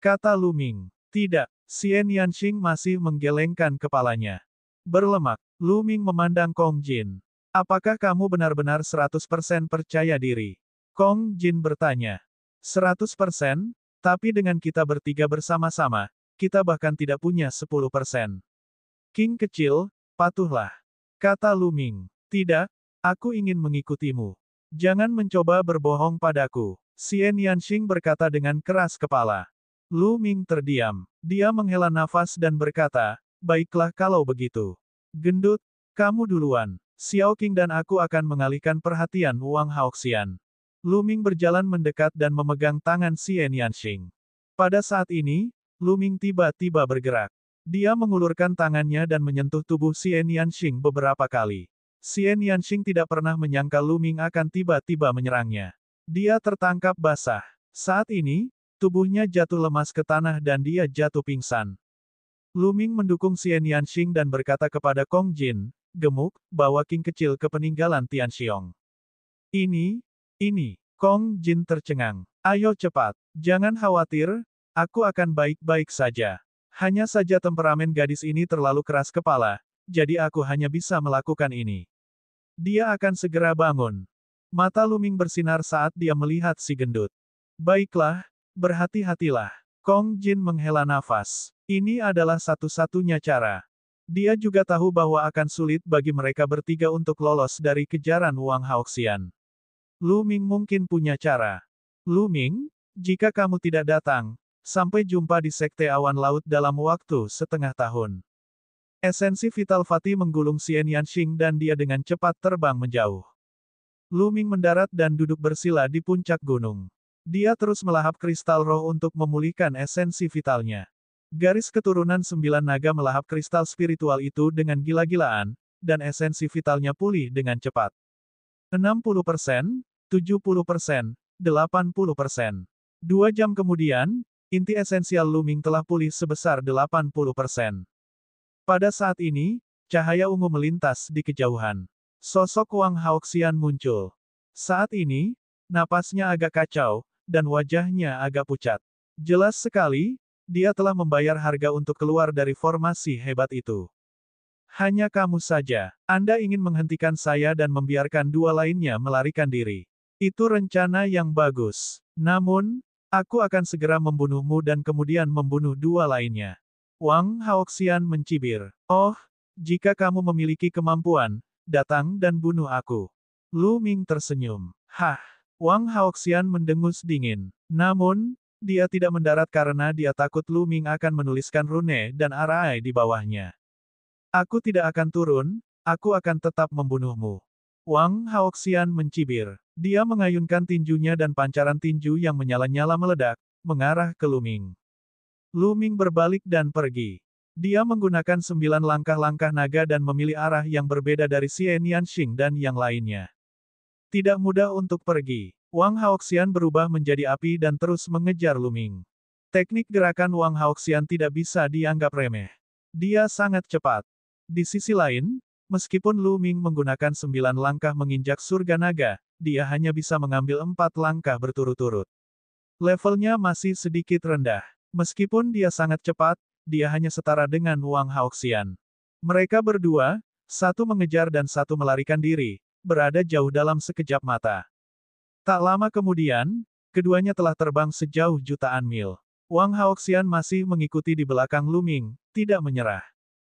Kata Lu Ming. Tidak, Xian Yanxing masih menggelengkan kepalanya. Berlemak, Lu Ming memandang Kong Jin. Apakah kamu benar-benar 100% percaya diri? Kong Jin bertanya. 100%, tapi dengan kita bertiga bersama-sama, kita bahkan tidak punya 10%. King kecil, patuhlah. Kata Lu Ming. Tidak, aku ingin mengikutimu. Jangan mencoba berbohong padaku. Xian Yanxing berkata dengan keras kepala. Lu Ming terdiam. Dia menghela nafas dan berkata, baiklah kalau begitu. Gendut, kamu duluan. Xiao Qing dan aku akan mengalihkan perhatian Wang Haoxian. Lu Ming berjalan mendekat dan memegang tangan Xian Yanxing. Pada saat ini, Lu Ming tiba-tiba bergerak. Dia mengulurkan tangannya dan menyentuh tubuh Xian Yanxing beberapa kali. Xian Yanxing tidak pernah menyangka Lu Ming akan tiba-tiba menyerangnya. Dia tertangkap basah. Saat ini, tubuhnya jatuh lemas ke tanah dan dia jatuh pingsan. Lu Ming mendukung Xian Yanxing dan berkata kepada Kong Jin, gemuk, bawa King kecil ke peninggalan Tianxiong. Ini, Kong Jin tercengang. Ayo cepat, jangan khawatir, aku akan baik-baik saja. Hanya saja temperamen gadis ini terlalu keras kepala, jadi aku hanya bisa melakukan ini. Dia akan segera bangun. Mata Lu Ming bersinar saat dia melihat si gendut. Baiklah, berhati-hatilah. Kong Jin menghela nafas. Ini adalah satu-satunya cara. Dia juga tahu bahwa akan sulit bagi mereka bertiga untuk lolos dari kejaran Wang Haoxian. Lu Ming mungkin punya cara. Lu Ming, jika kamu tidak datang, sampai jumpa di Sekte Awan Laut dalam waktu setengah tahun. Esensi vital Fatih menggulung Xian Yanxing dan dia dengan cepat terbang menjauh. Lu Ming mendarat dan duduk bersila di puncak gunung. Dia terus melahap kristal roh untuk memulihkan esensi vitalnya. Garis keturunan 9 naga melahap kristal spiritual itu dengan gila-gilaan, dan esensi vitalnya pulih dengan cepat. 60%, 70%, 80%. 2 jam kemudian, inti esensial Lu Ming telah pulih sebesar 80%. Pada saat ini, cahaya ungu melintas di kejauhan. Sosok Wang Haoxian muncul. Saat ini, napasnya agak kacau, dan wajahnya agak pucat. Jelas sekali, dia telah membayar harga untuk keluar dari formasi hebat itu. Hanya kamu saja. Anda ingin menghentikan saya dan membiarkan dua lainnya melarikan diri. Itu rencana yang bagus. Namun, aku akan segera membunuhmu dan kemudian membunuh dua lainnya. Wang Haoxian mencibir. Oh, jika kamu memiliki kemampuan, datang dan bunuh aku. Lu Ming tersenyum. Hah. Wang Haoxian mendengus dingin. Namun, dia tidak mendarat karena dia takut Lu Ming akan menuliskan rune dan arai di bawahnya. Aku tidak akan turun, aku akan tetap membunuhmu. Wang Haoxian mencibir. Dia mengayunkan tinjunya dan pancaran tinju yang menyala-nyala meledak, mengarah ke Lu Ming. Lu Ming berbalik dan pergi. Dia menggunakan 9 langkah-langkah naga dan memilih arah yang berbeda dari Xian Yanxing dan yang lainnya. Tidak mudah untuk pergi. Wang Haoxian berubah menjadi api dan terus mengejar Lu Ming. Teknik gerakan Wang Haoxian tidak bisa dianggap remeh. Dia sangat cepat. Di sisi lain, meskipun Lu Ming menggunakan 9 langkah menginjak surga naga, dia hanya bisa mengambil 4 langkah berturut-turut. Levelnya masih sedikit rendah. Meskipun dia sangat cepat, dia hanya setara dengan Wang Haoxian. Mereka berdua, satu mengejar dan satu melarikan diri, berada jauh dalam sekejap mata. Tak lama kemudian, keduanya telah terbang sejauh jutaan mil. Wang Haoxian masih mengikuti di belakang Lu Ming, tidak menyerah.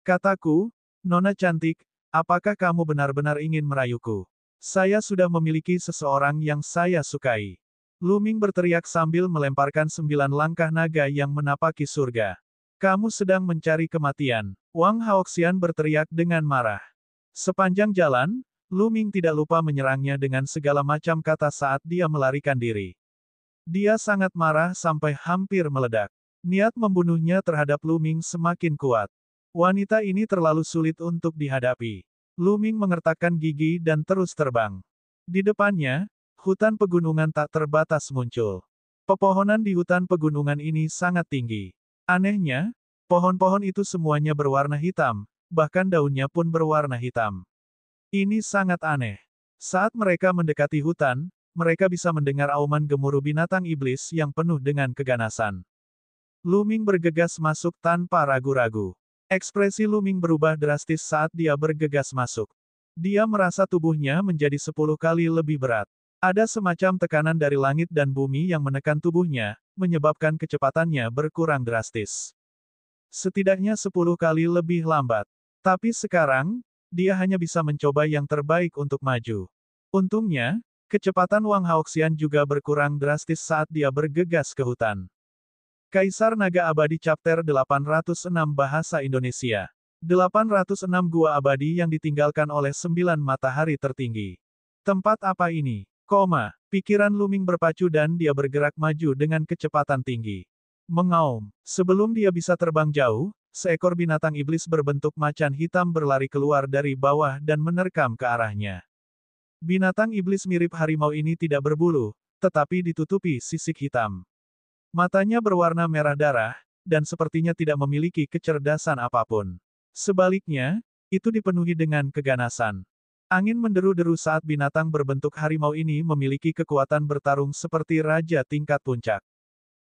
Kataku, Nona cantik, apakah kamu benar-benar ingin merayuku? Saya sudah memiliki seseorang yang saya sukai. Lu Ming berteriak sambil melemparkan 9 langkah naga yang menapaki surga. Kamu sedang mencari kematian. Wang Haoxian berteriak dengan marah. Sepanjang jalan, Lu Ming tidak lupa menyerangnya dengan segala macam kata saat dia melarikan diri. Dia sangat marah sampai hampir meledak. Niat membunuhnya terhadap Lu Ming semakin kuat. Wanita ini terlalu sulit untuk dihadapi. Lu Ming mengertakkan gigi dan terus terbang. Di depannya, hutan pegunungan tak terbatas muncul. Pepohonan di hutan pegunungan ini sangat tinggi. Anehnya, pohon-pohon itu semuanya berwarna hitam, bahkan daunnya pun berwarna hitam. Ini sangat aneh. Saat mereka mendekati hutan, mereka bisa mendengar auman gemuruh binatang iblis yang penuh dengan keganasan. Lu Ming bergegas masuk tanpa ragu-ragu. Ekspresi Lu Ming berubah drastis saat dia bergegas masuk. Dia merasa tubuhnya menjadi 10 kali lebih berat. Ada semacam tekanan dari langit dan bumi yang menekan tubuhnya, menyebabkan kecepatannya berkurang drastis. Setidaknya 10 kali lebih lambat. Tapi sekarang, dia hanya bisa mencoba yang terbaik untuk maju. Untungnya, kecepatan Wang Haoxian juga berkurang drastis saat dia bergegas ke hutan. Kaisar Naga Abadi Chapter 806 Bahasa Indonesia. 806 Gua Abadi yang ditinggalkan oleh 9 matahari tertinggi. Tempat apa ini? Pikiran Lu Ming berpacu dan dia bergerak maju dengan kecepatan tinggi. Mengaum. Sebelum dia bisa terbang jauh, seekor binatang iblis berbentuk macan hitam berlari keluar dari bawah dan menerkam ke arahnya. Binatang iblis mirip harimau ini tidak berbulu, tetapi ditutupi sisik hitam. Matanya berwarna merah darah, dan sepertinya tidak memiliki kecerdasan apapun. Sebaliknya, itu dipenuhi dengan keganasan. Angin menderu-deru saat binatang berbentuk harimau ini memiliki kekuatan bertarung seperti raja tingkat puncak.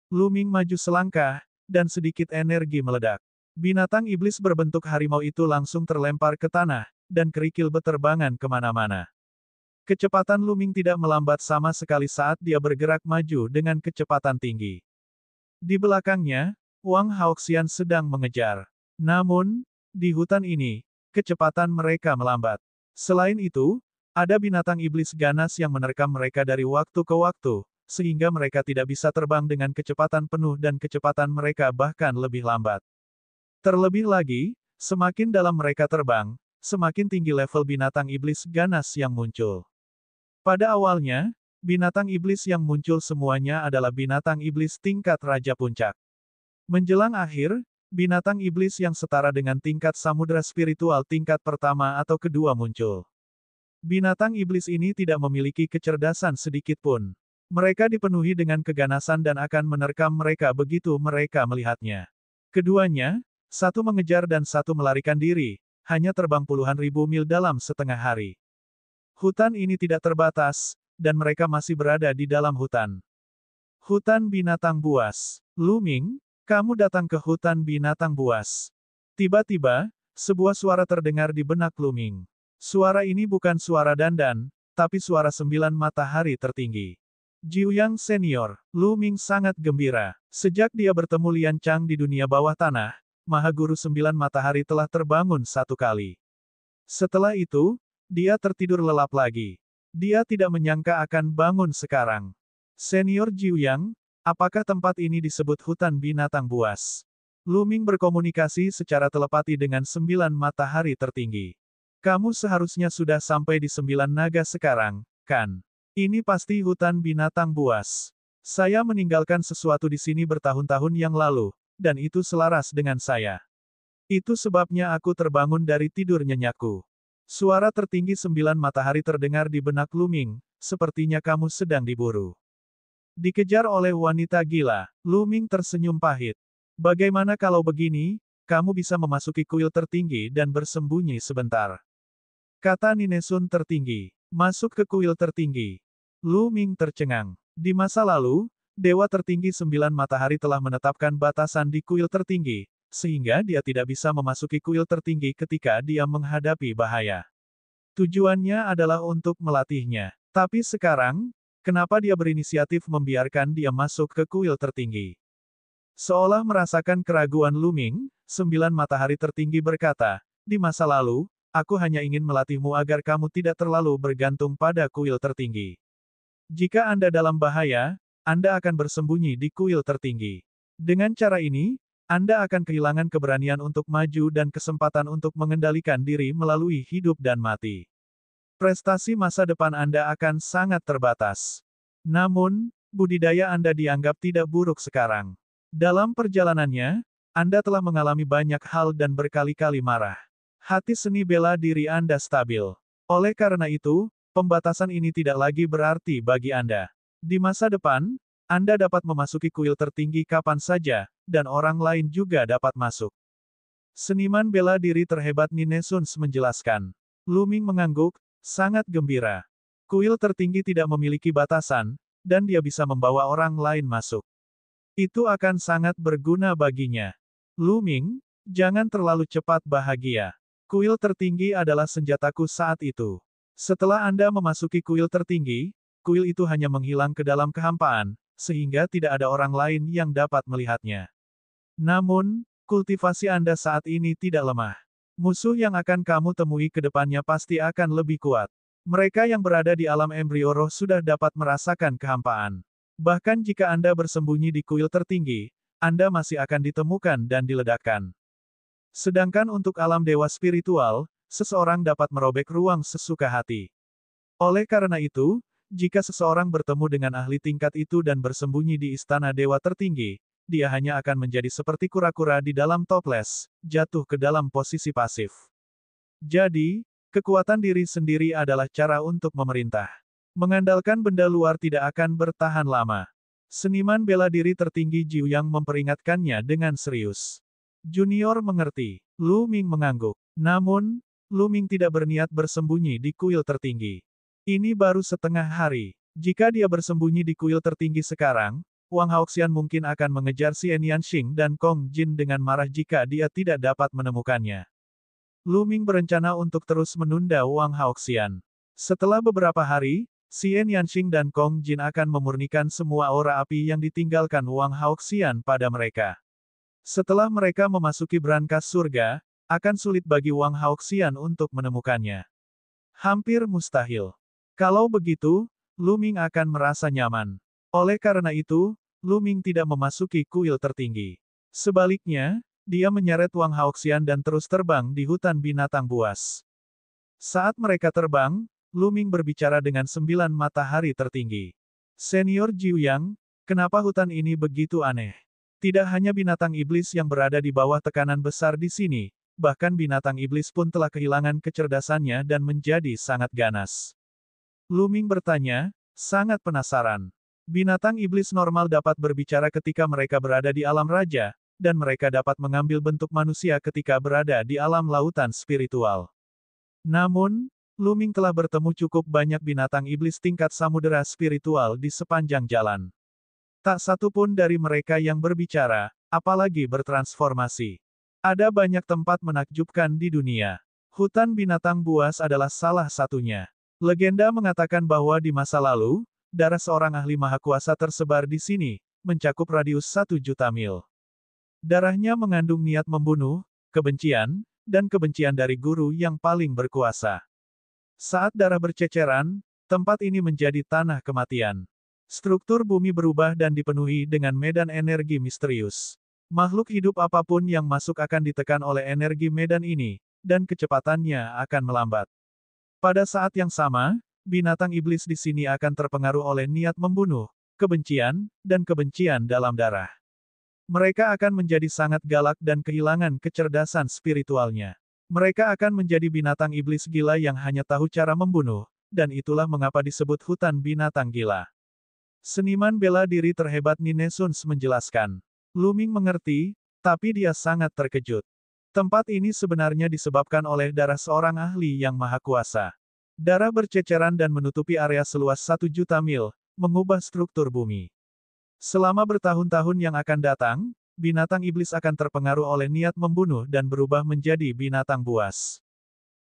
Lu Ming maju selangkah, dan sedikit energi meledak. Binatang iblis berbentuk harimau itu langsung terlempar ke tanah, dan kerikil beterbangan kemana-mana. Kecepatan Lu Ming tidak melambat sama sekali saat dia bergerak maju dengan kecepatan tinggi. Di belakangnya, Wang Haoxian sedang mengejar. Namun, di hutan ini, kecepatan mereka melambat. Selain itu, ada binatang iblis ganas yang menerkam mereka dari waktu ke waktu, sehingga mereka tidak bisa terbang dengan kecepatan penuh dan kecepatan mereka bahkan lebih lambat. Terlebih lagi, semakin dalam mereka terbang, semakin tinggi level binatang iblis ganas yang muncul. Pada awalnya, binatang iblis yang muncul semuanya adalah binatang iblis tingkat Raja Puncak. Menjelang akhir, binatang iblis yang setara dengan tingkat samudera spiritual tingkat pertama atau kedua muncul. Binatang iblis ini tidak memiliki kecerdasan sedikit pun. Mereka dipenuhi dengan keganasan dan akan menerkam mereka begitu mereka melihatnya. Keduanya, satu mengejar dan satu melarikan diri, hanya terbang puluhan ribu mil dalam setengah hari. Hutan ini tidak terbatas, dan mereka masih berada di dalam hutan. Hutan binatang buas. Lu Ming, kamu datang ke hutan binatang buas. Tiba-tiba, sebuah suara terdengar di benak Lu Ming. Suara ini bukan suara dandan, tapi suara 9 matahari tertinggi. Jiuyang Senior, Lu Ming sangat gembira. Sejak dia bertemu Lian Chang di dunia bawah tanah, Maha Guru 9 Matahari telah terbangun satu kali. Setelah itu, dia tertidur lelap lagi. Dia tidak menyangka akan bangun sekarang. Senior Jiuyang, apakah tempat ini disebut hutan binatang buas? Lu Ming berkomunikasi secara telepati dengan 9 matahari tertinggi. Kamu seharusnya sudah sampai di 9 naga sekarang, kan? Ini pasti hutan binatang buas. Saya meninggalkan sesuatu di sini bertahun-tahun yang lalu, dan itu selaras dengan saya. Itu sebabnya aku terbangun dari tidur nyenyakku. Suara tertinggi 9 matahari terdengar di benak Lu Ming, sepertinya kamu sedang diburu. Dikejar oleh wanita gila, Lu Ming tersenyum pahit. Bagaimana kalau begini, kamu bisa memasuki kuil tertinggi dan bersembunyi sebentar. Kata Ninesun tertinggi. Masuk ke kuil tertinggi. Lu Ming tercengang. Di masa lalu, Dewa tertinggi 9 matahari telah menetapkan batasan di kuil tertinggi, sehingga dia tidak bisa memasuki kuil tertinggi ketika dia menghadapi bahaya. Tujuannya adalah untuk melatihnya. Tapi sekarang, kenapa dia berinisiatif membiarkan dia masuk ke kuil tertinggi? Seolah merasakan keraguan Lu Ming, 9 matahari tertinggi berkata, di masa lalu, aku hanya ingin melatihmu agar kamu tidak terlalu bergantung pada kuil tertinggi. Jika Anda dalam bahaya, Anda akan bersembunyi di kuil tertinggi. Dengan cara ini, Anda akan kehilangan keberanian untuk maju dan kesempatan untuk mengendalikan diri melalui hidup dan mati. prestasi masa depan Anda akan sangat terbatas. Namun, budidaya Anda dianggap tidak buruk sekarang. Dalam perjalanannya, Anda telah mengalami banyak hal dan berkali-kali marah. Hati seni bela diri Anda stabil. Oleh karena itu, pembatasan ini tidak lagi berarti bagi Anda. Di masa depan, Anda dapat memasuki kuil tertinggi kapan saja, dan orang lain juga dapat masuk. Seniman bela diri terhebat Nine Suns menjelaskan. Lu Ming mengangguk, sangat gembira. Kuil tertinggi tidak memiliki batasan, dan dia bisa membawa orang lain masuk. Itu akan sangat berguna baginya. Lu Ming, jangan terlalu cepat bahagia. Kuil tertinggi adalah senjataku saat itu. Setelah Anda memasuki kuil tertinggi, kuil itu hanya menghilang ke dalam kehampaan, sehingga tidak ada orang lain yang dapat melihatnya. Namun, kultivasi Anda saat ini tidak lemah. Musuh yang akan kamu temui ke depannya pasti akan lebih kuat. Mereka yang berada di alam embrio roh sudah dapat merasakan kehampaan. Bahkan jika Anda bersembunyi di kuil tertinggi, Anda masih akan ditemukan dan diledakkan. Sedangkan untuk alam dewa spiritual, seseorang dapat merobek ruang sesuka hati. Oleh karena itu, jika seseorang bertemu dengan ahli tingkat itu dan bersembunyi di istana dewa tertinggi, dia hanya akan menjadi seperti kura-kura di dalam toples, jatuh ke dalam posisi pasif. Jadi, kekuatan diri sendiri adalah cara untuk memerintah. Mengandalkan benda luar tidak akan bertahan lama. Seniman bela diri tertinggi Jiu Yang memperingatkannya dengan serius. Junior mengerti. Lu Ming mengangguk. Namun, Lu Ming tidak berniat bersembunyi di kuil tertinggi. Ini baru setengah hari. Jika dia bersembunyi di kuil tertinggi sekarang, Wang Haoxian mungkin akan mengejar Xian Yanxing dan Kong Jin dengan marah jika dia tidak dapat menemukannya. Lu Ming berencana untuk terus menunda Wang Haoxian. Setelah beberapa hari, Xian Yanxing dan Kong Jin akan memurnikan semua aura api yang ditinggalkan Wang Haoxian pada mereka. Setelah mereka memasuki brankas surga, akan sulit bagi Wang Haoxian untuk menemukannya. Hampir mustahil. Kalau begitu, Lu Ming akan merasa nyaman. Oleh karena itu, Lu Ming tidak memasuki kuil tertinggi. Sebaliknya, dia menyeret Wang Haoxian dan terus terbang di hutan binatang buas. Saat mereka terbang, Lu Ming berbicara dengan 9 matahari tertinggi. Senior Jiu Yang, kenapa hutan ini begitu aneh? Tidak hanya binatang iblis yang berada di bawah tekanan besar di sini, bahkan binatang iblis pun telah kehilangan kecerdasannya dan menjadi sangat ganas. Lu Ming bertanya, sangat penasaran. Binatang iblis normal dapat berbicara ketika mereka berada di alam raja, dan mereka dapat mengambil bentuk manusia ketika berada di alam lautan spiritual. Namun, Lu Ming telah bertemu cukup banyak binatang iblis tingkat samudera spiritual di sepanjang jalan. Tak satu pun dari mereka yang berbicara, apalagi bertransformasi. Ada banyak tempat menakjubkan di dunia. Hutan binatang buas adalah salah satunya. Legenda mengatakan bahwa di masa lalu, darah seorang ahli maha kuasa tersebar di sini, mencakup radius 1.000.000 mil. Darahnya mengandung niat membunuh, kebencian, dan kebencian dari guru yang paling berkuasa. Saat darah berceceran, tempat ini menjadi tanah kematian. Struktur bumi berubah dan dipenuhi dengan medan energi misterius. Makhluk hidup apapun yang masuk akan ditekan oleh energi medan ini, dan kecepatannya akan melambat. Pada saat yang sama, binatang iblis di sini akan terpengaruh oleh niat membunuh, kebencian, dan kebencian dalam darah. Mereka akan menjadi sangat galak dan kehilangan kecerdasan spiritualnya. Mereka akan menjadi binatang iblis gila yang hanya tahu cara membunuh, dan itulah mengapa disebut hutan binatang gila. Seniman bela diri terhebat Nine Suns menjelaskan. Lu Ming mengerti, tapi dia sangat terkejut. Tempat ini sebenarnya disebabkan oleh darah seorang ahli yang maha kuasa. Darah berceceran dan menutupi area seluas 1.000.000 mil, mengubah struktur bumi. Selama bertahun-tahun yang akan datang, binatang iblis akan terpengaruh oleh niat membunuh dan berubah menjadi binatang buas.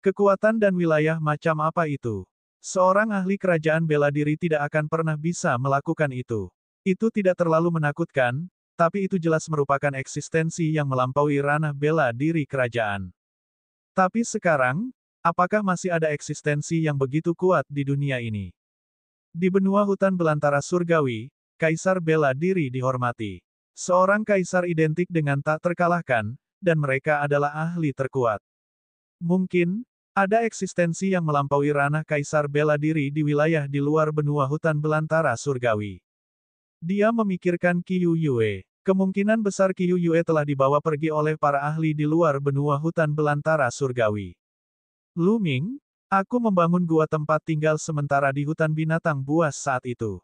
Kekuatan dan wilayah macam apa itu? Seorang ahli kerajaan bela diri tidak akan pernah bisa melakukan itu. Itu tidak terlalu menakutkan, tapi itu jelas merupakan eksistensi yang melampaui ranah bela diri kerajaan. Tapi sekarang, apakah masih ada eksistensi yang begitu kuat di dunia ini? Di benua hutan belantara surgawi, kaisar bela diri dihormati. Seorang kaisar identik dengan tak terkalahkan, dan mereka adalah ahli terkuat. Mungkin, Ada eksistensi yang melampaui ranah kaisar bela diri di wilayah di luar benua hutan belantara surgawi. Dia memikirkan Qiu Yue. Kemungkinan besar Qiu Yue telah dibawa pergi oleh para ahli di luar benua hutan belantara surgawi. Lu Ming, aku membangun gua tempat tinggal sementara di hutan binatang buas saat itu.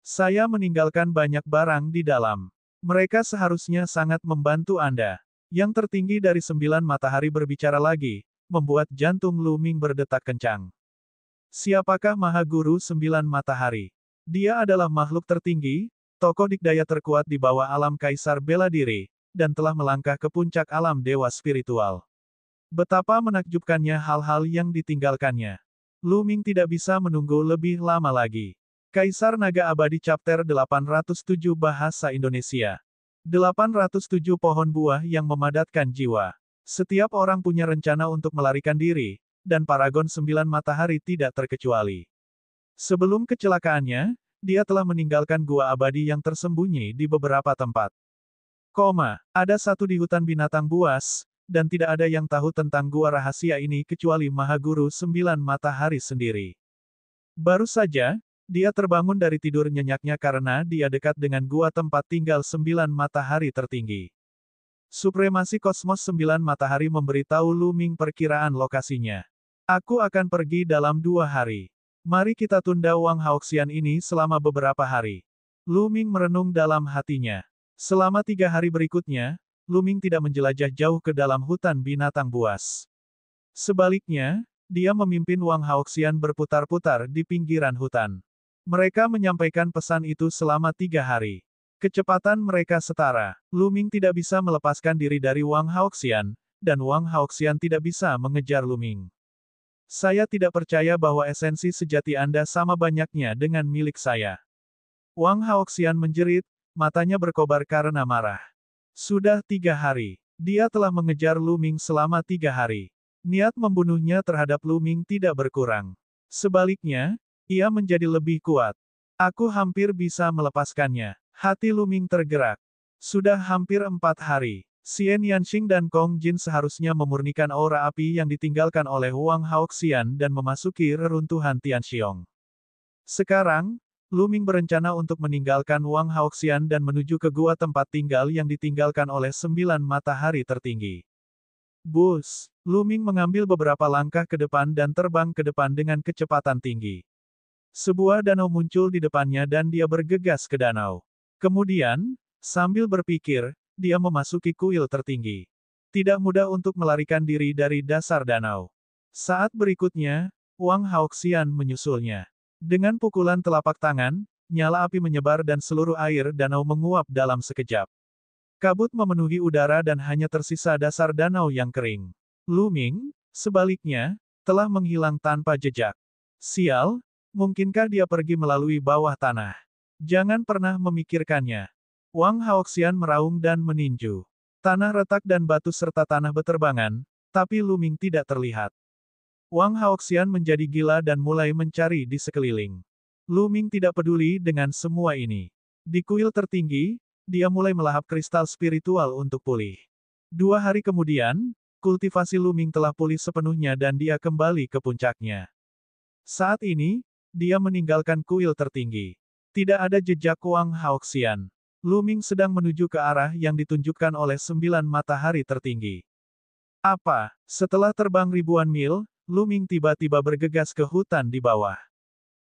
Saya meninggalkan banyak barang di dalam. Mereka seharusnya sangat membantu Anda. Yang tertinggi dari 9 matahari berbicara lagi, membuat jantung Lu Ming berdetak kencang. Siapakah Maha Guru 9 Matahari? Dia adalah makhluk tertinggi, tokoh dikdaya terkuat di bawah alam kaisar bela diri, dan telah melangkah ke puncak alam dewa spiritual. Betapa menakjubkannya hal-hal yang ditinggalkannya. Lu Ming tidak bisa menunggu lebih lama lagi. Kaisar Naga Abadi Chapter 807 Bahasa Indonesia. 807 pohon buah yang memadatkan jiwa. Setiap orang punya rencana untuk melarikan diri, dan Paragon 9 Matahari tidak terkecuali. Sebelum kecelakaannya, dia telah meninggalkan gua abadi yang tersembunyi di beberapa tempat. Ada satu di hutan binatang buas, dan tidak ada yang tahu tentang gua rahasia ini kecuali Maha Guru 9 Matahari sendiri. Baru saja, dia terbangun dari tidur nyenyaknya karena dia dekat dengan gua tempat tinggal 9 matahari tertinggi. Supremasi Kosmos 9 Matahari memberitahu Lu Ming perkiraan lokasinya. Aku akan pergi dalam 2 hari. Mari kita tunda Wang Haoxian ini selama beberapa hari. Lu Ming merenung dalam hatinya. Selama 3 hari berikutnya, Lu Ming tidak menjelajah jauh ke dalam hutan binatang buas. Sebaliknya, dia memimpin Wang Haoxian berputar-putar di pinggiran hutan. Mereka menyampaikan pesan itu selama 3 hari. Kecepatan mereka setara. Lu Ming tidak bisa melepaskan diri dari Wang Haoxian, dan Wang Haoxian tidak bisa mengejar Lu Ming. Saya tidak percaya bahwa esensi sejati Anda sama banyaknya dengan milik saya. Wang Haoxian menjerit, matanya berkobar karena marah. Sudah 3 hari. Dia telah mengejar Lu Ming selama 3 hari. Niat membunuhnya terhadap Lu Ming tidak berkurang. Sebaliknya, ia menjadi lebih kuat. Aku hampir bisa melepaskannya. Hati Lu Ming tergerak. Sudah hampir 4 hari. Xian Yanxing dan Kong Jin seharusnya memurnikan aura api yang ditinggalkan oleh Wang Haoxian dan memasuki reruntuhan Tianxiong. Sekarang, Lu Ming berencana untuk meninggalkan Wang Haoxian dan menuju ke gua tempat tinggal yang ditinggalkan oleh 9 matahari tertinggi. Bus! Lu Ming mengambil beberapa langkah ke depan dan terbang ke depan dengan kecepatan tinggi. Sebuah danau muncul di depannya dan dia bergegas ke danau. Kemudian, sambil berpikir, dia memasuki kuil tertinggi. Tidak mudah untuk melarikan diri dari dasar danau. Saat berikutnya, Wang Haoxian menyusulnya. Dengan pukulan telapak tangan, nyala api menyebar dan seluruh air danau menguap dalam sekejap. Kabut memenuhi udara dan hanya tersisa dasar danau yang kering. Lu Ming, sebaliknya, telah menghilang tanpa jejak. Sial, mungkinkah dia pergi melalui bawah tanah? Jangan pernah memikirkannya. Wang Haoxian meraung dan meninju. Tanah retak dan batu serta tanah beterbangan, tapi Lu Ming tidak terlihat. Wang Haoxian menjadi gila dan mulai mencari di sekeliling. Lu Ming tidak peduli dengan semua ini. Di kuil tertinggi, dia mulai melahap kristal spiritual untuk pulih. 2 hari kemudian, kultivasi Lu Ming telah pulih sepenuhnya dan dia kembali ke puncaknya. Saat ini, dia meninggalkan kuil tertinggi. Tidak ada jejak Wang Haoxian. Lu Ming sedang menuju ke arah yang ditunjukkan oleh 9 matahari tertinggi. Apa? Setelah terbang ribuan mil, Lu Ming tiba-tiba bergegas ke hutan di bawah.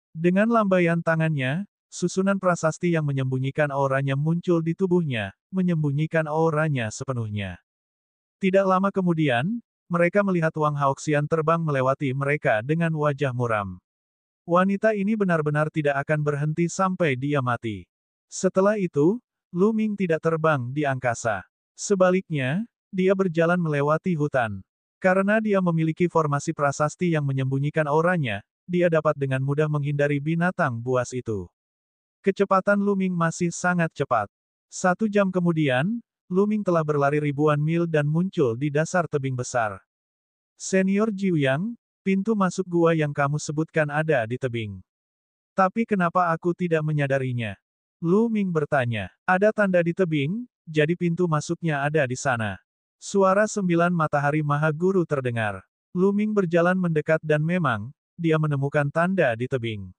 Dengan lambaian tangannya, susunan prasasti yang menyembunyikan auranya muncul di tubuhnya, menyembunyikan auranya sepenuhnya. Tidak lama kemudian, mereka melihat Wang Haoxian terbang melewati mereka dengan wajah muram. Wanita ini benar-benar tidak akan berhenti sampai dia mati. Setelah itu, Lu Ming tidak terbang di angkasa. Sebaliknya, dia berjalan melewati hutan. Karena dia memiliki formasi prasasti yang menyembunyikan auranya, dia dapat dengan mudah menghindari binatang buas itu. Kecepatan Lu Ming masih sangat cepat. 1 jam kemudian, Lu Ming telah berlari ribuan mil dan muncul di dasar tebing besar. Senior Jiuyang, pintu masuk gua yang kamu sebutkan ada di tebing. Tapi kenapa aku tidak menyadarinya? Lu Ming bertanya. Ada tanda di tebing, jadi pintu masuknya ada di sana. Suara 9 matahari Maha Guru terdengar. Lu Ming berjalan mendekat dan memang, dia menemukan tanda di tebing.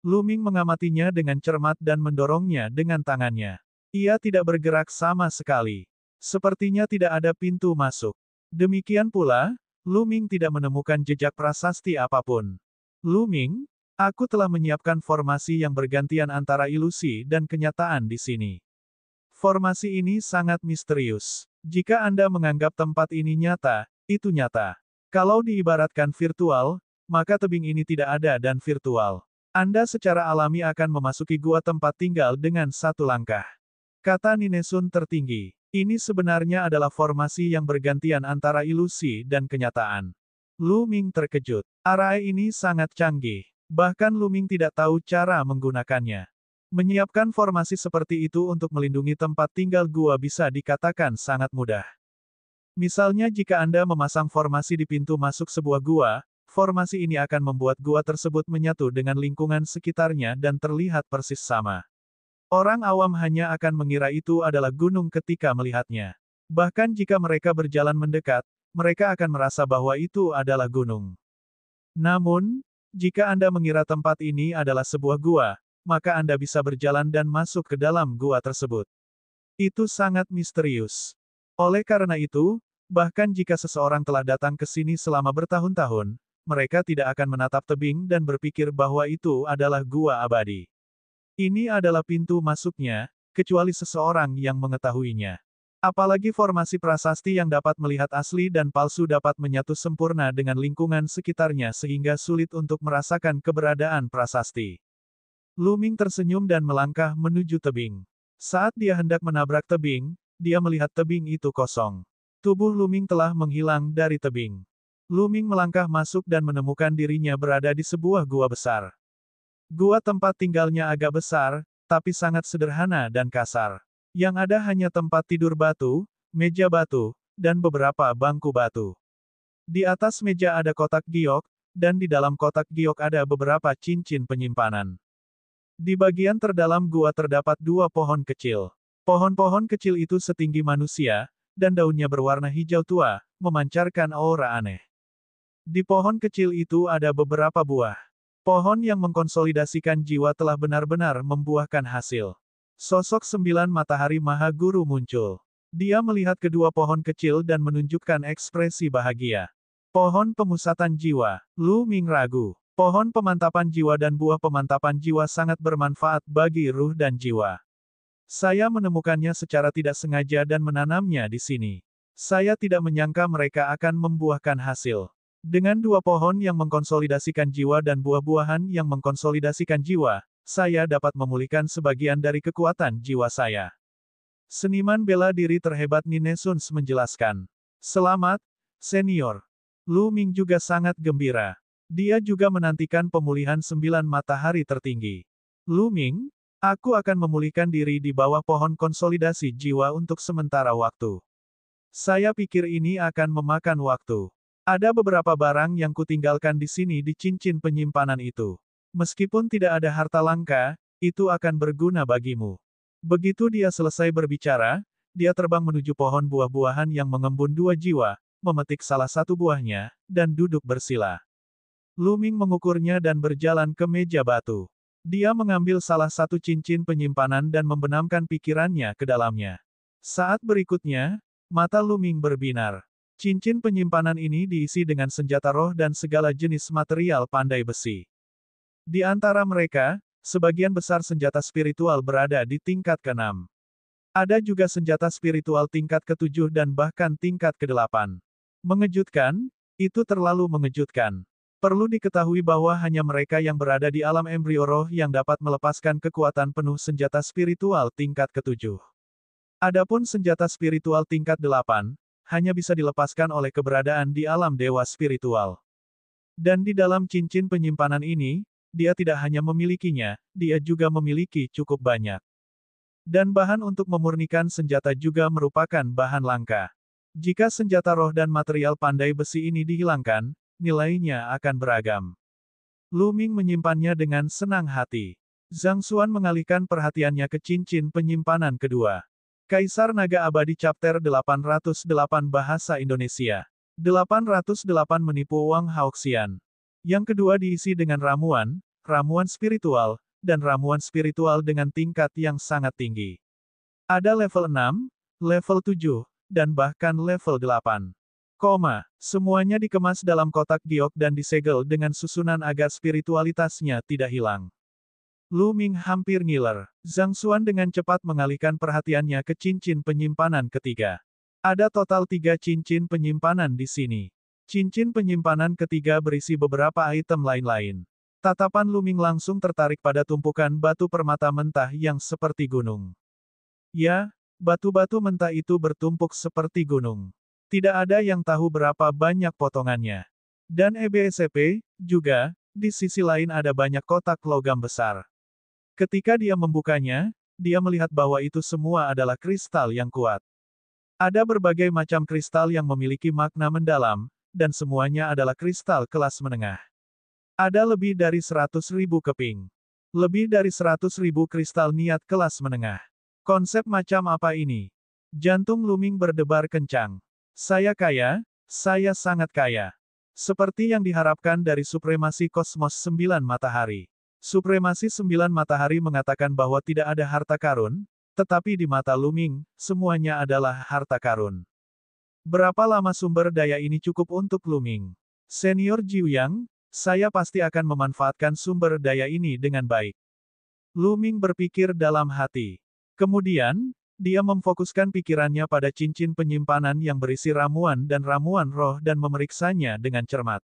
Lu Ming mengamatinya dengan cermat dan mendorongnya dengan tangannya. Ia tidak bergerak sama sekali. Sepertinya tidak ada pintu masuk. Demikian pula, Lu Ming tidak menemukan jejak prasasti apapun. Lu Ming, aku telah menyiapkan formasi yang bergantian antara ilusi dan kenyataan di sini. Formasi ini sangat misterius. Jika Anda menganggap tempat ini nyata, itu nyata. Kalau diibaratkan virtual, maka tebing ini tidak ada dan virtual. Anda secara alami akan memasuki gua tempat tinggal dengan satu langkah. Kata Ninesun tertinggi. Ini sebenarnya adalah formasi yang bergantian antara ilusi dan kenyataan. Lu Ming terkejut. Arai ini sangat canggih. Bahkan Lu Ming tidak tahu cara menggunakannya. Menyiapkan formasi seperti itu untuk melindungi tempat tinggal gua bisa dikatakan sangat mudah. Misalnya jika Anda memasang formasi di pintu masuk sebuah gua, formasi ini akan membuat gua tersebut menyatu dengan lingkungan sekitarnya dan terlihat persis sama. Orang awam hanya akan mengira itu adalah gunung ketika melihatnya. Bahkan jika mereka berjalan mendekat, mereka akan merasa bahwa itu adalah gunung. Namun, jika Anda mengira tempat ini adalah sebuah gua, maka Anda bisa berjalan dan masuk ke dalam gua tersebut. Itu sangat misterius. Oleh karena itu, bahkan jika seseorang telah datang ke sini selama bertahun-tahun, mereka tidak akan menatap tebing dan berpikir bahwa itu adalah gua abadi. Ini adalah pintu masuknya, kecuali seseorang yang mengetahuinya. Apalagi formasi prasasti yang dapat melihat asli dan palsu dapat menyatu sempurna dengan lingkungan sekitarnya sehingga sulit untuk merasakan keberadaan prasasti. Lu Ming tersenyum dan melangkah menuju tebing. Saat dia hendak menabrak tebing, dia melihat tebing itu kosong. Tubuh Lu Ming telah menghilang dari tebing. Lu Ming melangkah masuk dan menemukan dirinya berada di sebuah gua besar. Gua tempat tinggalnya agak besar, tapi sangat sederhana dan kasar. Yang ada hanya tempat tidur batu, meja batu, dan beberapa bangku batu. Di atas meja ada kotak giok, dan di dalam kotak giok ada beberapa cincin penyimpanan. Di bagian terdalam gua terdapat dua pohon kecil. Pohon-pohon kecil itu setinggi manusia, dan daunnya berwarna hijau tua, memancarkan aura aneh. Di pohon kecil itu ada beberapa buah. Pohon yang mengkonsolidasikan jiwa telah benar-benar membuahkan hasil. Sosok 9 matahari Maha Guru muncul. Dia melihat kedua pohon kecil dan menunjukkan ekspresi bahagia. Pohon pemusatan jiwa. Lu Ming ragu. Pohon pemantapan jiwa dan buah pemantapan jiwa sangat bermanfaat bagi ruh dan jiwa. Saya menemukannya secara tidak sengaja dan menanamnya di sini. Saya tidak menyangka mereka akan membuahkan hasil. Dengan dua pohon yang mengkonsolidasikan jiwa dan buah-buahan yang mengkonsolidasikan jiwa, saya dapat memulihkan sebagian dari kekuatan jiwa saya. Seniman bela diri terhebat Ninesun menjelaskan. Selamat, senior. Lu Ming juga sangat gembira. Dia juga menantikan pemulihan 9 matahari tertinggi. Lu Ming, aku akan memulihkan diri di bawah pohon konsolidasi jiwa untuk sementara waktu. Saya pikir ini akan memakan waktu. Ada beberapa barang yang kutinggalkan di sini di cincin penyimpanan itu. Meskipun tidak ada harta langka, itu akan berguna bagimu. Begitu dia selesai berbicara, dia terbang menuju pohon buah-buahan yang mengembun 2 jiwa, memetik salah satu buahnya, dan duduk bersila. Lu Ming mengukurnya dan berjalan ke meja batu. Dia mengambil salah satu cincin penyimpanan dan membenamkan pikirannya ke dalamnya. Saat berikutnya, mata Lu Ming berbinar. Cincin penyimpanan ini diisi dengan senjata roh dan segala jenis material pandai besi. Di antara mereka, sebagian besar senjata spiritual berada di tingkat ke-6. Ada juga senjata spiritual tingkat ke-7 dan bahkan tingkat ke-8. Mengejutkan? Itu terlalu mengejutkan. Perlu diketahui bahwa hanya mereka yang berada di alam embrio roh yang dapat melepaskan kekuatan penuh senjata spiritual tingkat ke-7. Adapun senjata spiritual tingkat 8, hanya bisa dilepaskan oleh keberadaan di alam dewa spiritual. Dan di dalam cincin penyimpanan ini, dia tidak hanya memilikinya, dia juga memiliki cukup banyak. Dan bahan untuk memurnikan senjata juga merupakan bahan langka. Jika senjata roh dan material pandai besi ini dihilangkan, nilainya akan beragam. Lu Ming menyimpannya dengan senang hati. Zhang Xuan mengalihkan perhatiannya ke cincin penyimpanan kedua. Kaisar Naga Abadi Chapter 808 Bahasa Indonesia. 808 menipu Wang Haoxian. Yang kedua diisi dengan ramuan, ramuan spiritual, dan ramuan spiritual dengan tingkat yang sangat tinggi. Ada level 6, level 7, dan bahkan level 8. Semuanya dikemas dalam kotak giok dan disegel dengan susunan agar spiritualitasnya tidak hilang. Lu Ming hampir ngiler. Zhang Xuan dengan cepat mengalihkan perhatiannya ke cincin penyimpanan ketiga. Ada total 3 cincin penyimpanan di sini. Cincin penyimpanan ketiga berisi beberapa item lain-lain. Tatapan Lu Ming langsung tertarik pada tumpukan batu permata mentah yang seperti gunung. Ya, batu-batu mentah itu bertumpuk seperti gunung. Tidak ada yang tahu berapa banyak potongannya. Dan EBSP, juga, di sisi lain ada banyak kotak logam besar. Ketika dia membukanya, dia melihat bahwa itu semua adalah kristal yang kuat. Ada berbagai macam kristal yang memiliki makna mendalam, dan semuanya adalah kristal kelas menengah. Ada lebih dari 100.000 keping. Lebih dari 100.000 kristal niat kelas menengah. Konsep macam apa ini? Jantung Lu Ming berdebar kencang. Saya kaya, saya sangat kaya. Seperti yang diharapkan dari supremasi kosmos 9 matahari. Supremasi 9 matahari mengatakan bahwa tidak ada harta karun, tetapi di mata Lu Ming, semuanya adalah harta karun. Berapa lama sumber daya ini cukup untuk Lu Ming? Senior Jiu Yang, saya pasti akan memanfaatkan sumber daya ini dengan baik. Lu Ming berpikir dalam hati. Kemudian, dia memfokuskan pikirannya pada cincin penyimpanan yang berisi ramuan dan ramuan roh dan memeriksanya dengan cermat.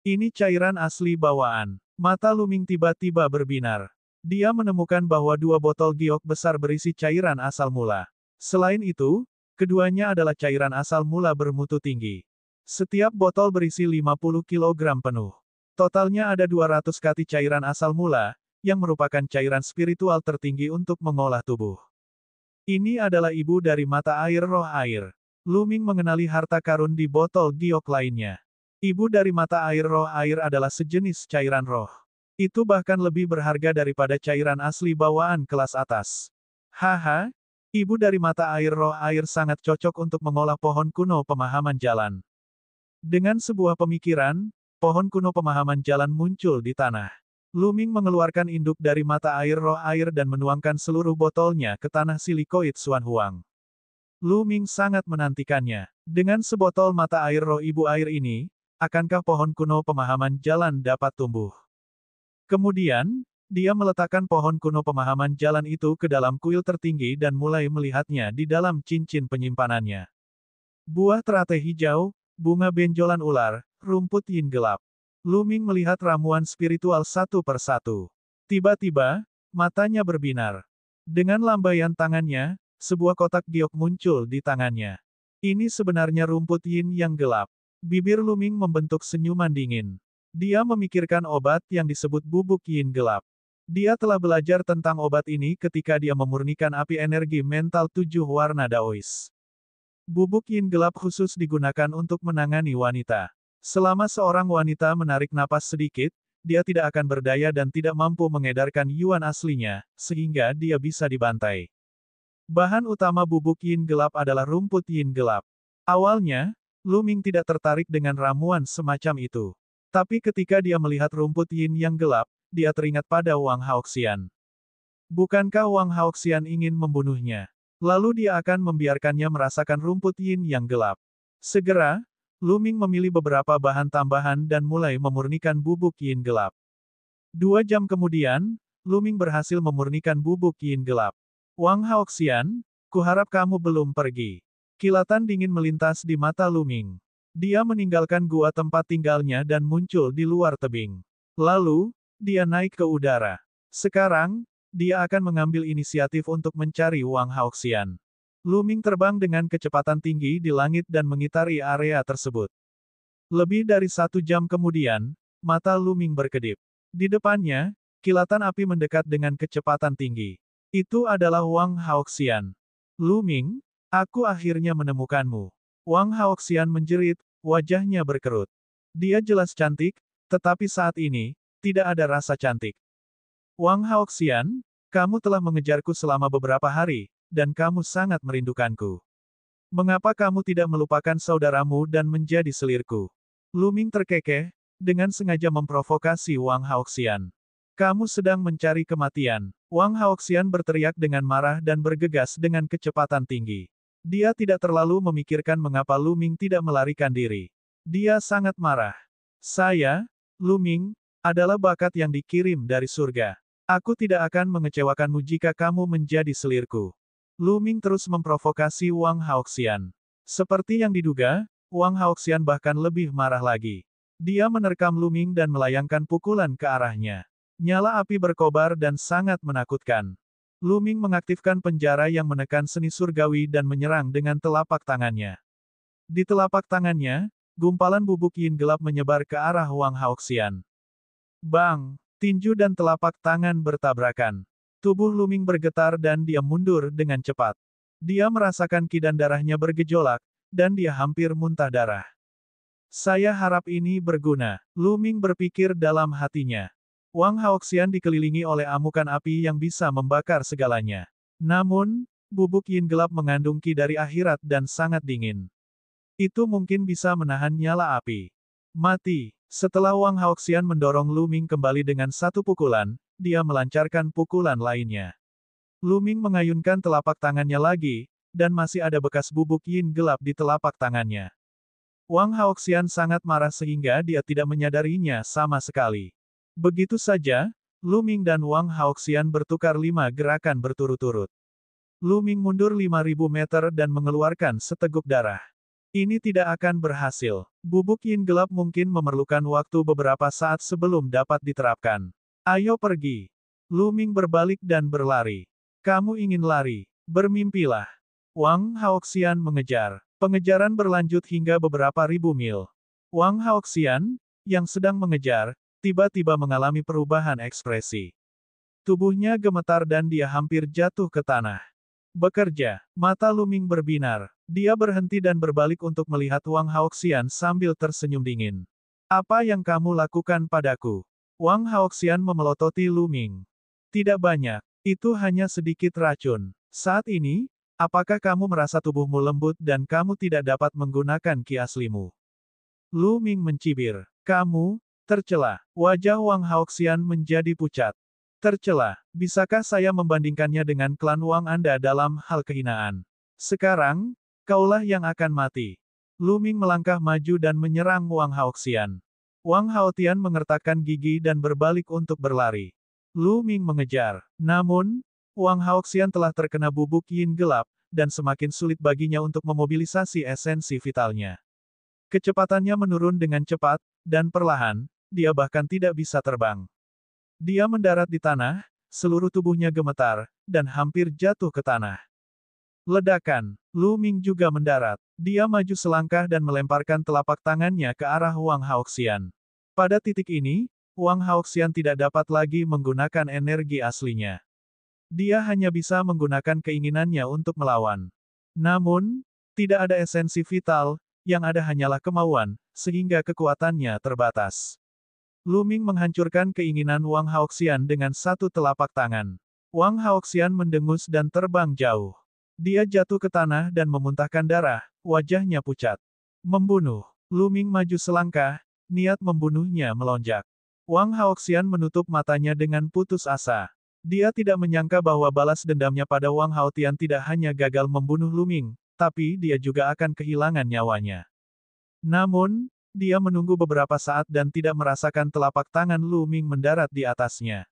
Ini cairan asli bawaan. Mata Lu Ming tiba-tiba berbinar. Dia menemukan bahwa 2 botol giok besar berisi cairan asal mula. Selain itu, keduanya adalah cairan asal mula bermutu tinggi. Setiap botol berisi 50 kg penuh. Totalnya ada 200 kati cairan asal mula, yang merupakan cairan spiritual tertinggi untuk mengolah tubuh. Ini adalah ibu dari mata air roh air. Lu Ming mengenali harta karun di botol giok lainnya. Ibu dari mata air roh air adalah sejenis cairan roh. Itu bahkan lebih berharga daripada cairan asli bawaan kelas atas. Haha, ibu dari mata air roh air sangat cocok untuk mengolah pohon kuno pemahaman jalan. Dengan sebuah pemikiran, pohon kuno pemahaman jalan muncul di tanah. Lu Ming mengeluarkan induk dari mata air roh air dan menuangkan seluruh botolnya ke tanah silikoid Xuan Huang. Lu Ming sangat menantikannya. Dengan sebotol mata air roh ibu air ini, akankah pohon kuno pemahaman jalan dapat tumbuh? Kemudian, dia meletakkan pohon kuno pemahaman jalan itu ke dalam kuil tertinggi dan mulai melihatnya di dalam cincin penyimpanannya. Buah teratai hijau, bunga benjolan ular, rumput yin gelap. Lu Ming melihat ramuan spiritual satu persatu. Tiba-tiba, matanya berbinar. Dengan lambaian tangannya, sebuah kotak giok muncul di tangannya. Ini sebenarnya rumput yin yang gelap. Bibir Lu Ming membentuk senyuman dingin. Dia memikirkan obat yang disebut bubuk yin gelap. Dia telah belajar tentang obat ini ketika dia memurnikan api energi mental 7 warna Daois. Bubuk yin gelap khusus digunakan untuk menangani wanita. Selama seorang wanita menarik napas sedikit, dia tidak akan berdaya dan tidak mampu mengedarkan yuan aslinya, sehingga dia bisa dibantai. Bahan utama bubuk yin gelap adalah rumput yin gelap. Awalnya, Lu Ming tidak tertarik dengan ramuan semacam itu. Tapi ketika dia melihat rumput yin yang gelap, dia teringat pada Wang Haoxian. Bukankah Wang Haoxian ingin membunuhnya? Lalu dia akan membiarkannya merasakan rumput yin yang gelap. Segera, Lu Ming memilih beberapa bahan tambahan dan mulai memurnikan bubuk yin gelap. 2 jam kemudian, Lu Ming berhasil memurnikan bubuk yin gelap. Wang Haoxian, kuharap kamu belum pergi. Kilatan dingin melintas di mata Lu Ming. Dia meninggalkan gua tempat tinggalnya dan muncul di luar tebing. Lalu, dia naik ke udara. Sekarang, dia akan mengambil inisiatif untuk mencari Wang Haoxian. Lu Ming terbang dengan kecepatan tinggi di langit dan mengitari area tersebut. Lebih dari 1 jam kemudian, mata Lu Ming berkedip. Di depannya, kilatan api mendekat dengan kecepatan tinggi. Itu adalah Wang Haoxian. Lu Ming, aku akhirnya menemukanmu. Wang Haoxian menjerit, wajahnya berkerut. Dia jelas cantik, tetapi saat ini, tidak ada rasa cantik. Wang Haoxian, kamu telah mengejarku selama beberapa hari, dan kamu sangat merindukanku. Mengapa kamu tidak melupakan saudaramu dan menjadi selirku? Lu Ming terkekeh, dengan sengaja memprovokasi Wang Haoxian. Kamu sedang mencari kematian. Wang Haoxian berteriak dengan marah dan bergegas dengan kecepatan tinggi. Dia tidak terlalu memikirkan mengapa Lu Ming tidak melarikan diri. Dia sangat marah. Saya, Lu Ming, adalah bakat yang dikirim dari surga. Aku tidak akan mengecewakanmu jika kamu menjadi selirku. Lu Ming terus memprovokasi Wang Haoxian. Seperti yang diduga, Wang Haoxian bahkan lebih marah lagi. Dia menerkam Lu Ming dan melayangkan pukulan ke arahnya. Nyala api berkobar dan sangat menakutkan. Lu Ming mengaktifkan penjara yang menekan seni surgawi dan menyerang dengan telapak tangannya. Di telapak tangannya, gumpalan bubuk yin gelap menyebar ke arah Wang Haoxian. Bang! Tinju dan telapak tangan bertabrakan. Tubuh Lu Ming bergetar dan dia mundur dengan cepat. Dia merasakan ki dan darahnya bergejolak, dan dia hampir muntah darah. Saya harap ini berguna, Lu Ming berpikir dalam hatinya. Wang Haoxian dikelilingi oleh amukan api yang bisa membakar segalanya. Namun, bubuk yin gelap mengandung ki dari akhirat dan sangat dingin. Itu mungkin bisa menahan nyala api. Mati. Setelah Wang Haoxian mendorong Lu Ming kembali dengan satu pukulan, dia melancarkan pukulan lainnya. Lu Ming mengayunkan telapak tangannya lagi, dan masih ada bekas bubuk yin gelap di telapak tangannya. Wang Haoxian sangat marah sehingga dia tidak menyadarinya sama sekali. Begitu saja, Lu Ming dan Wang Haoxian bertukar 5 gerakan berturut-turut. Lu Ming mundur 5.000 meter dan mengeluarkan seteguk darah. Ini tidak akan berhasil. Bubuk yin gelap mungkin memerlukan waktu beberapa saat sebelum dapat diterapkan. Ayo pergi. Lu Ming berbalik dan berlari. Kamu ingin lari? Bermimpilah. Wang Haoxian mengejar. Pengejaran berlanjut hingga beberapa ribu mil. Wang Haoxian, yang sedang mengejar, tiba-tiba mengalami perubahan ekspresi. Tubuhnya gemetar dan dia hampir jatuh ke tanah. Bekerja. Mata Lu Ming berbinar. Dia berhenti dan berbalik untuk melihat Wang Haoxian sambil tersenyum dingin. Apa yang kamu lakukan padaku? Wang Haoxian memelototi Lu Ming. Tidak banyak. Itu hanya sedikit racun. Saat ini, apakah kamu merasa tubuhmu lembut dan kamu tidak dapat menggunakan ki aslimu? Lu Ming mencibir. Kamu, tercela. Wajah Wang Haoxian menjadi pucat. Tercela. Bisakah saya membandingkannya dengan klan Wang Anda dalam hal kehinaan? Sekarang, kaulah yang akan mati. Lu Ming melangkah maju dan menyerang Wang Haoxian. Wang Haoxian mengertakkan gigi dan berbalik untuk berlari. Lu Ming mengejar. Namun, Wang Haoxian telah terkena bubuk yin gelap, dan semakin sulit baginya untuk memobilisasi esensi vitalnya. Kecepatannya menurun dengan cepat, dan perlahan, dia bahkan tidak bisa terbang. Dia mendarat di tanah, seluruh tubuhnya gemetar, dan hampir jatuh ke tanah. Ledakan. Lu Ming juga mendarat. Dia maju selangkah dan melemparkan telapak tangannya ke arah Wang Haoxian. Pada titik ini, Wang Haoxian tidak dapat lagi menggunakan energi aslinya. Dia hanya bisa menggunakan keinginannya untuk melawan. Namun, tidak ada esensi vital, yang ada hanyalah kemauan, sehingga kekuatannya terbatas. Lu Ming menghancurkan keinginan Wang Haoxian dengan satu telapak tangan. Wang Haoxian mendengus dan terbang jauh. Dia jatuh ke tanah dan memuntahkan darah, wajahnya pucat. Membunuh. Lu Ming maju selangkah, niat membunuhnya melonjak. Wang Haoxian menutup matanya dengan putus asa. Dia tidak menyangka bahwa balas dendamnya pada Wang Haoxian tidak hanya gagal membunuh Lu Ming, tapi dia juga akan kehilangan nyawanya. Namun, dia menunggu beberapa saat dan tidak merasakan telapak tangan Lu Ming mendarat di atasnya.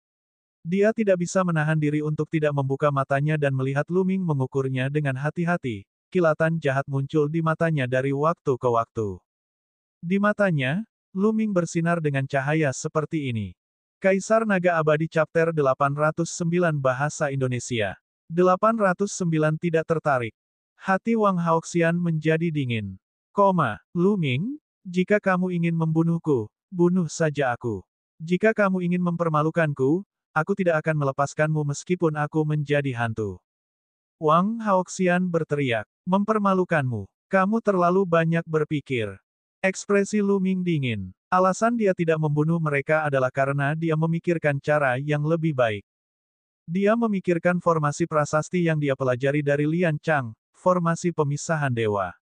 Dia tidak bisa menahan diri untuk tidak membuka matanya dan melihat Lu Ming mengukurnya dengan hati-hati. Kilatan jahat muncul di matanya dari waktu ke waktu. Di matanya, Lu Ming bersinar dengan cahaya seperti ini. Kaisar Naga Abadi Chapter 809 Bahasa Indonesia. 809 tidak tertarik. Hati Wang Haoxian menjadi dingin. Lu Ming, jika kamu ingin membunuhku, bunuh saja aku. Jika kamu ingin mempermalukanku, aku tidak akan melepaskanmu meskipun aku menjadi hantu. Wang Haoxian berteriak, mempermalukanmu. Kamu terlalu banyak berpikir. Ekspresi Lu Ming dingin. Alasan dia tidak membunuh mereka adalah karena dia memikirkan cara yang lebih baik. Dia memikirkan formasi prasasti yang dia pelajari dari Lian Chang, Formasi pemisahan dewa.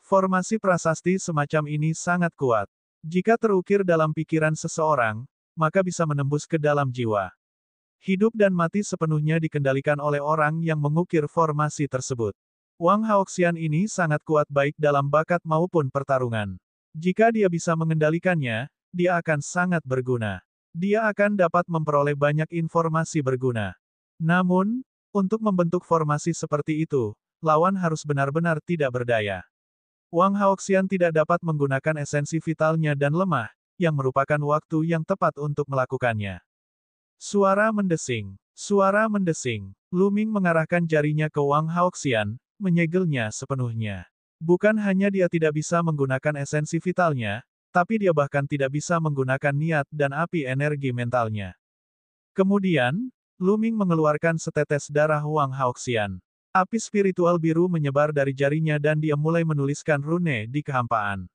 Formasi prasasti semacam ini sangat kuat. Jika terukir dalam pikiran seseorang, maka bisa menembus ke dalam jiwa. Hidup dan mati sepenuhnya dikendalikan oleh orang yang mengukir formasi tersebut. Wang Haoxian ini sangat kuat baik dalam bakat maupun pertarungan. Jika dia bisa mengendalikannya, dia akan sangat berguna. Dia akan dapat memperoleh banyak informasi berguna. Namun, untuk membentuk formasi seperti itu, lawan harus benar-benar tidak berdaya. Wang Haoxian tidak dapat menggunakan esensi vitalnya dan lemah, yang merupakan waktu yang tepat untuk melakukannya. Suara mendesing. Suara mendesing. Lu Ming mengarahkan jarinya ke Wang Haoxian, menyegelnya sepenuhnya. Bukan hanya dia tidak bisa menggunakan esensi vitalnya, tapi dia bahkan tidak bisa menggunakan niat dan api energi mentalnya. Kemudian, Lu Ming mengeluarkan setetes darah Wang Haoxian. Api spiritual biru menyebar dari jarinya dan dia mulai menuliskan rune di kehampaan.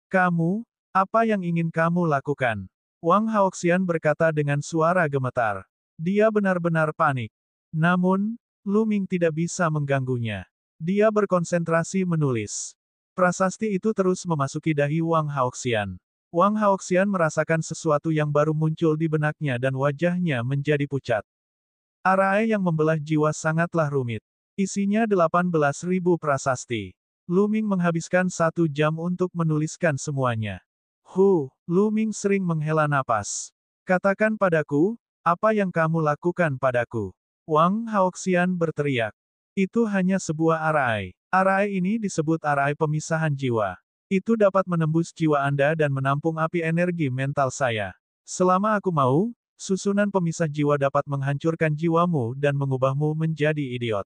Kamu, apa yang ingin kamu lakukan? Wang Haoxian berkata dengan suara gemetar. Dia benar-benar panik. Namun, Lu Ming tidak bisa mengganggunya. Dia berkonsentrasi menulis. Prasasti itu terus memasuki dahi Wang Haoxian. Wang Haoxian merasakan sesuatu yang baru muncul di benaknya dan wajahnya menjadi pucat. Arai yang membelah jiwa sangatlah rumit. Isinya 18.000 prasasti. Lu Ming menghabiskan 1 jam untuk menuliskan semuanya. Lu Ming sering menghela napas. Katakan padaku, apa yang kamu lakukan padaku? Wang Haoxian berteriak. Itu hanya sebuah arai. Arai ini disebut arai pemisahan jiwa. Itu dapat menembus jiwa Anda dan menampung api energi mental saya. Selama aku mau, susunan pemisah jiwa dapat menghancurkan jiwamu dan mengubahmu menjadi idiot.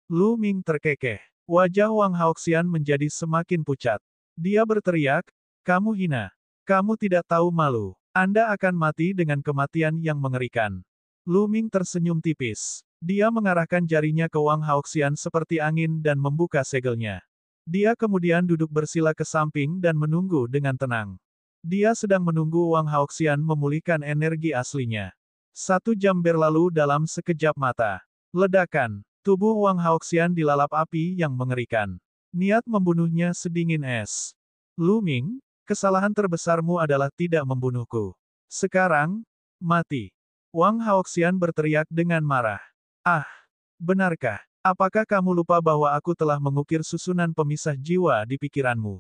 Lu Ming terkekeh. Wajah Wang Haoxian menjadi semakin pucat. Dia berteriak, kamu hina. Kamu tidak tahu malu. Anda akan mati dengan kematian yang mengerikan. Lu Ming tersenyum tipis. Dia mengarahkan jarinya ke Wang Haoxian seperti angin dan membuka segelnya. Dia kemudian duduk bersila ke samping dan menunggu dengan tenang. Dia sedang menunggu Wang Haoxian memulihkan energi aslinya. 1 jam berlalu dalam sekejap mata. Ledakan. Tubuh Wang Haoxian dilalap api yang mengerikan. Niat membunuhnya sedingin es. Lu Ming, kesalahan terbesarmu adalah tidak membunuhku. Sekarang, mati. Wang Haoxian berteriak dengan marah. Ah, benarkah? Apakah kamu lupa bahwa aku telah mengukir susunan pemisah jiwa di pikiranmu?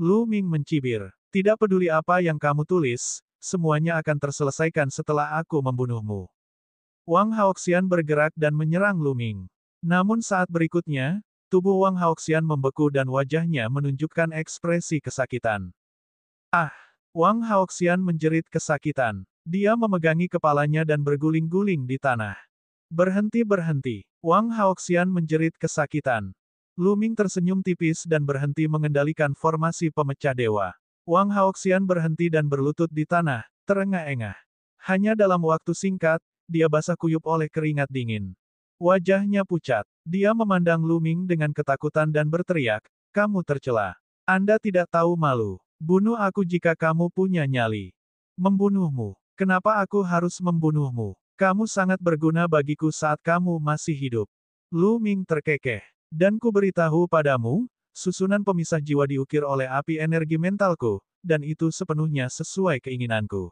Lu Ming mencibir. Tidak peduli apa yang kamu tulis, semuanya akan terselesaikan setelah aku membunuhmu. Wang Haoxian bergerak dan menyerang Lu Ming. Namun saat berikutnya, tubuh Wang Haoxian membeku dan wajahnya menunjukkan ekspresi kesakitan. Ah! Wang Haoxian menjerit kesakitan. Dia memegangi kepalanya dan berguling-guling di tanah. Berhenti. Wang Haoxian menjerit kesakitan. Lu Ming tersenyum tipis dan berhenti mengendalikan formasi pemecah dewa. Wang Haoxian berhenti dan berlutut di tanah, terengah-engah. Hanya dalam waktu singkat, dia basah kuyup oleh keringat dingin. Wajahnya pucat. Dia memandang Lu Ming dengan ketakutan dan berteriak, kamu tercela. Anda tidak tahu malu. Bunuh aku jika kamu punya nyali. Membunuhmu. Kenapa aku harus membunuhmu? Kamu sangat berguna bagiku saat kamu masih hidup. Lu Ming terkekeh. Dan ku beritahu padamu, susunan pemisah jiwa diukir oleh api energi mentalku, dan itu sepenuhnya sesuai keinginanku.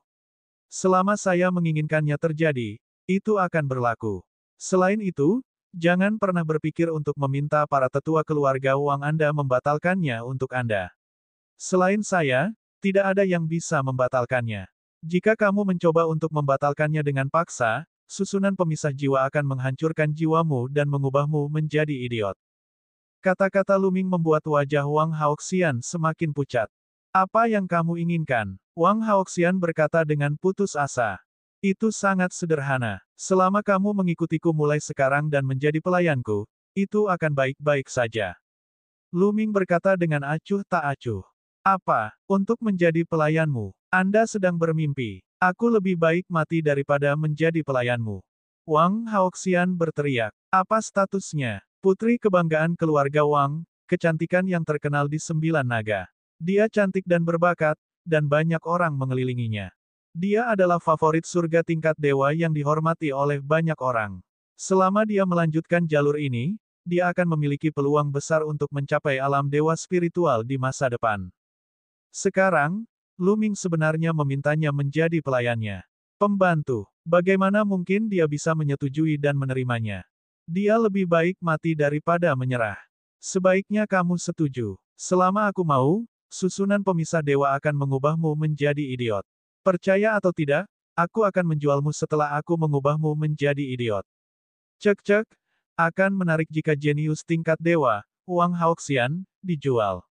Selama saya menginginkannya terjadi, itu akan berlaku. Selain itu, jangan pernah berpikir untuk meminta para tetua keluarga Wang Anda membatalkannya untuk Anda. Selain saya, tidak ada yang bisa membatalkannya. Jika kamu mencoba untuk membatalkannya dengan paksa, susunan pemisah jiwa akan menghancurkan jiwamu dan mengubahmu menjadi idiot. Kata-kata Lu Ming membuat wajah Wang Haoxian semakin pucat. Apa yang kamu inginkan? Wang Haoxian berkata dengan putus asa. Itu sangat sederhana. Selama kamu mengikutiku mulai sekarang dan menjadi pelayanku, itu akan baik-baik saja. Lu Ming berkata dengan acuh tak acuh. Apa? Untuk menjadi pelayanmu? Anda sedang bermimpi. Aku lebih baik mati daripada menjadi pelayanmu. Wang Haoxian berteriak. Apa statusnya? Putri kebanggaan keluarga Wang, kecantikan yang terkenal di 9 naga. Dia cantik dan berbakat, dan banyak orang mengelilinginya. Dia adalah favorit surga tingkat dewa yang dihormati oleh banyak orang. Selama dia melanjutkan jalur ini, dia akan memiliki peluang besar untuk mencapai alam dewa spiritual di masa depan. Sekarang, Lu Ming sebenarnya memintanya menjadi pelayannya. Pembantu. Bagaimana mungkin dia bisa menyetujui dan menerimanya? Dia lebih baik mati daripada menyerah. Sebaiknya kamu setuju. Selama aku mau, susunan pemisah dewa akan mengubahmu menjadi idiot. Percaya atau tidak, aku akan menjualmu setelah aku mengubahmu menjadi idiot. Cek-cek, akan menarik jika jenius tingkat dewa, Wang Haoxian, dijual.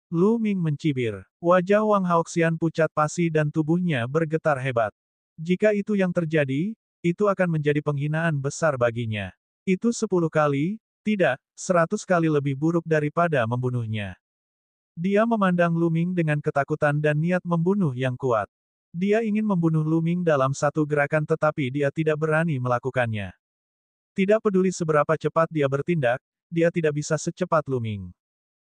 Lu Ming mencibir. Wajah Wang Haoxian pucat pasi dan tubuhnya bergetar hebat. Jika itu yang terjadi, itu akan menjadi penghinaan besar baginya. Itu 10 kali, tidak, 100 kali lebih buruk daripada membunuhnya. Dia memandang Lu Ming dengan ketakutan dan niat membunuh yang kuat. Dia ingin membunuh Lu Ming dalam satu gerakan tetapi dia tidak berani melakukannya. Tidak peduli seberapa cepat dia bertindak, dia tidak bisa secepat Lu Ming.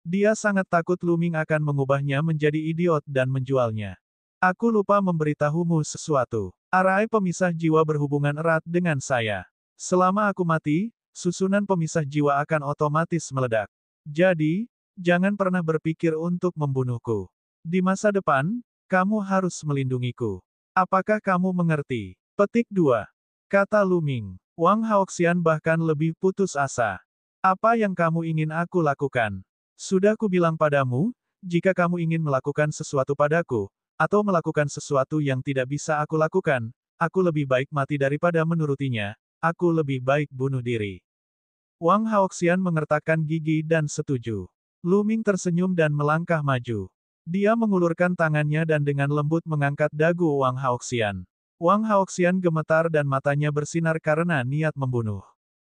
Dia sangat takut Lu Ming akan mengubahnya menjadi idiot dan menjualnya. Aku lupa memberitahumu sesuatu. Arai pemisah jiwa berhubungan erat dengan saya. Selama aku mati, susunan pemisah jiwa akan otomatis meledak. Jadi, jangan pernah berpikir untuk membunuhku. Di masa depan, kamu harus melindungiku. Apakah kamu mengerti? Petik 2. Kata Lu Ming. Wang Haoxian bahkan lebih putus asa. Apa yang kamu ingin aku lakukan? Sudah kubilang padamu, jika kamu ingin melakukan sesuatu padaku, atau melakukan sesuatu yang tidak bisa aku lakukan, aku lebih baik mati daripada menurutinya, aku lebih baik bunuh diri. Wang Haoxian mengertakkan gigi dan setuju. Lu Ming tersenyum dan melangkah maju. Dia mengulurkan tangannya dan dengan lembut mengangkat dagu Wang Haoxian. Wang Haoxian gemetar dan matanya bersinar karena niat membunuh.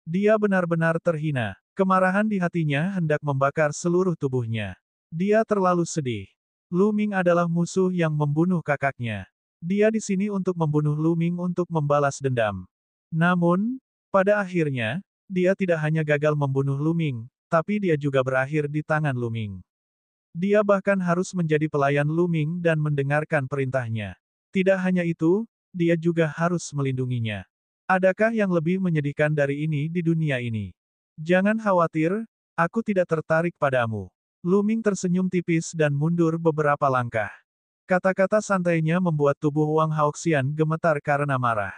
Dia benar-benar terhina. Kemarahan di hatinya hendak membakar seluruh tubuhnya. Dia terlalu sedih. Lu Ming adalah musuh yang membunuh kakaknya. Dia di sini untuk membunuh Lu Ming untuk membalas dendam. Namun, pada akhirnya, dia tidak hanya gagal membunuh Lu Ming, tapi dia juga berakhir di tangan Lu Ming. Dia bahkan harus menjadi pelayan Lu Ming dan mendengarkan perintahnya. Tidak hanya itu, dia juga harus melindunginya. Adakah yang lebih menyedihkan dari ini di dunia ini? Jangan khawatir, aku tidak tertarik padamu. Lu Ming tersenyum tipis dan mundur beberapa langkah. Kata-kata santainya membuat tubuh Wang Haoxian gemetar karena marah.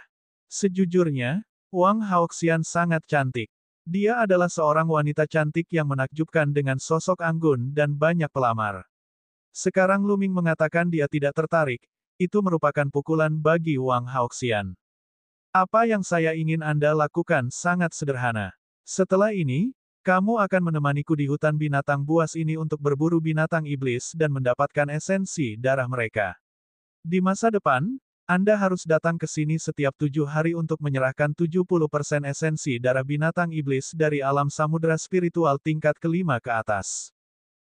Sejujurnya, Wang Haoxian sangat cantik. Dia adalah seorang wanita cantik yang menakjubkan dengan sosok anggun dan banyak pelamar. Sekarang Lu Ming mengatakan dia tidak tertarik, itu merupakan pukulan bagi Wang Haoxian. Apa yang saya ingin Anda lakukan sangat sederhana. Setelah ini, kamu akan menemaniku di hutan binatang buas ini untuk berburu binatang iblis dan mendapatkan esensi darah mereka. Di masa depan, Anda harus datang ke sini setiap 7 hari untuk menyerahkan 70% esensi darah binatang iblis dari alam samudera spiritual tingkat kelima ke atas.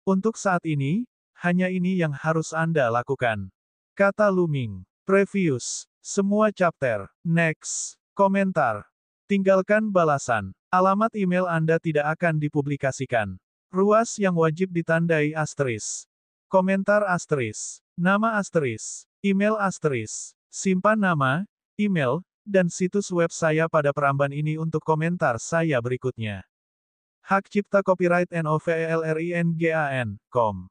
Untuk saat ini, hanya ini yang harus Anda lakukan. Kata Lu Ming. Previous. Semua chapter. Next. Komentar. Tinggalkan balasan. Alamat email Anda tidak akan dipublikasikan. Ruas yang wajib ditandai asterisk. Komentar asterisk. Nama asterisk. Email asterisk. Simpan nama, email, dan situs web saya pada peramban ini untuk komentar saya berikutnya. Hak cipta copyright NOVELRINGAN.com.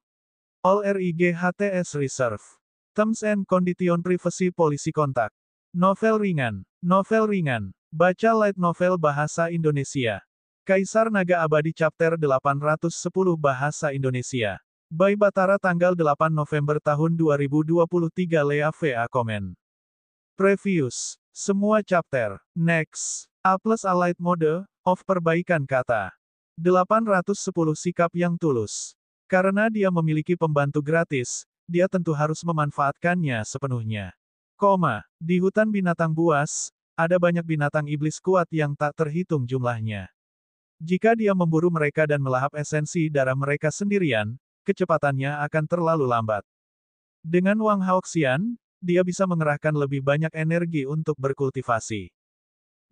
All RIGHTS Reserve. Terms and Condition Privacy Policy Contact. Novel ringan. Novel ringan. Baca light novel bahasa Indonesia. Kaisar Naga Abadi Chapter 810 Bahasa Indonesia. By Batara tanggal 8 November tahun 2023 Lea VA Komen. Previous. Semua chapter. Next. A+ Light Mode, of perbaikan kata. 810 Sikap yang tulus. Karena dia memiliki pembantu gratis, dia tentu harus memanfaatkannya sepenuhnya. Di hutan binatang buas, ada banyak binatang iblis kuat yang tak terhitung jumlahnya. Jika dia memburu mereka dan melahap esensi darah mereka sendirian, kecepatannya akan terlalu lambat. Dengan Wang Haoxian, dia bisa mengerahkan lebih banyak energi untuk berkultivasi.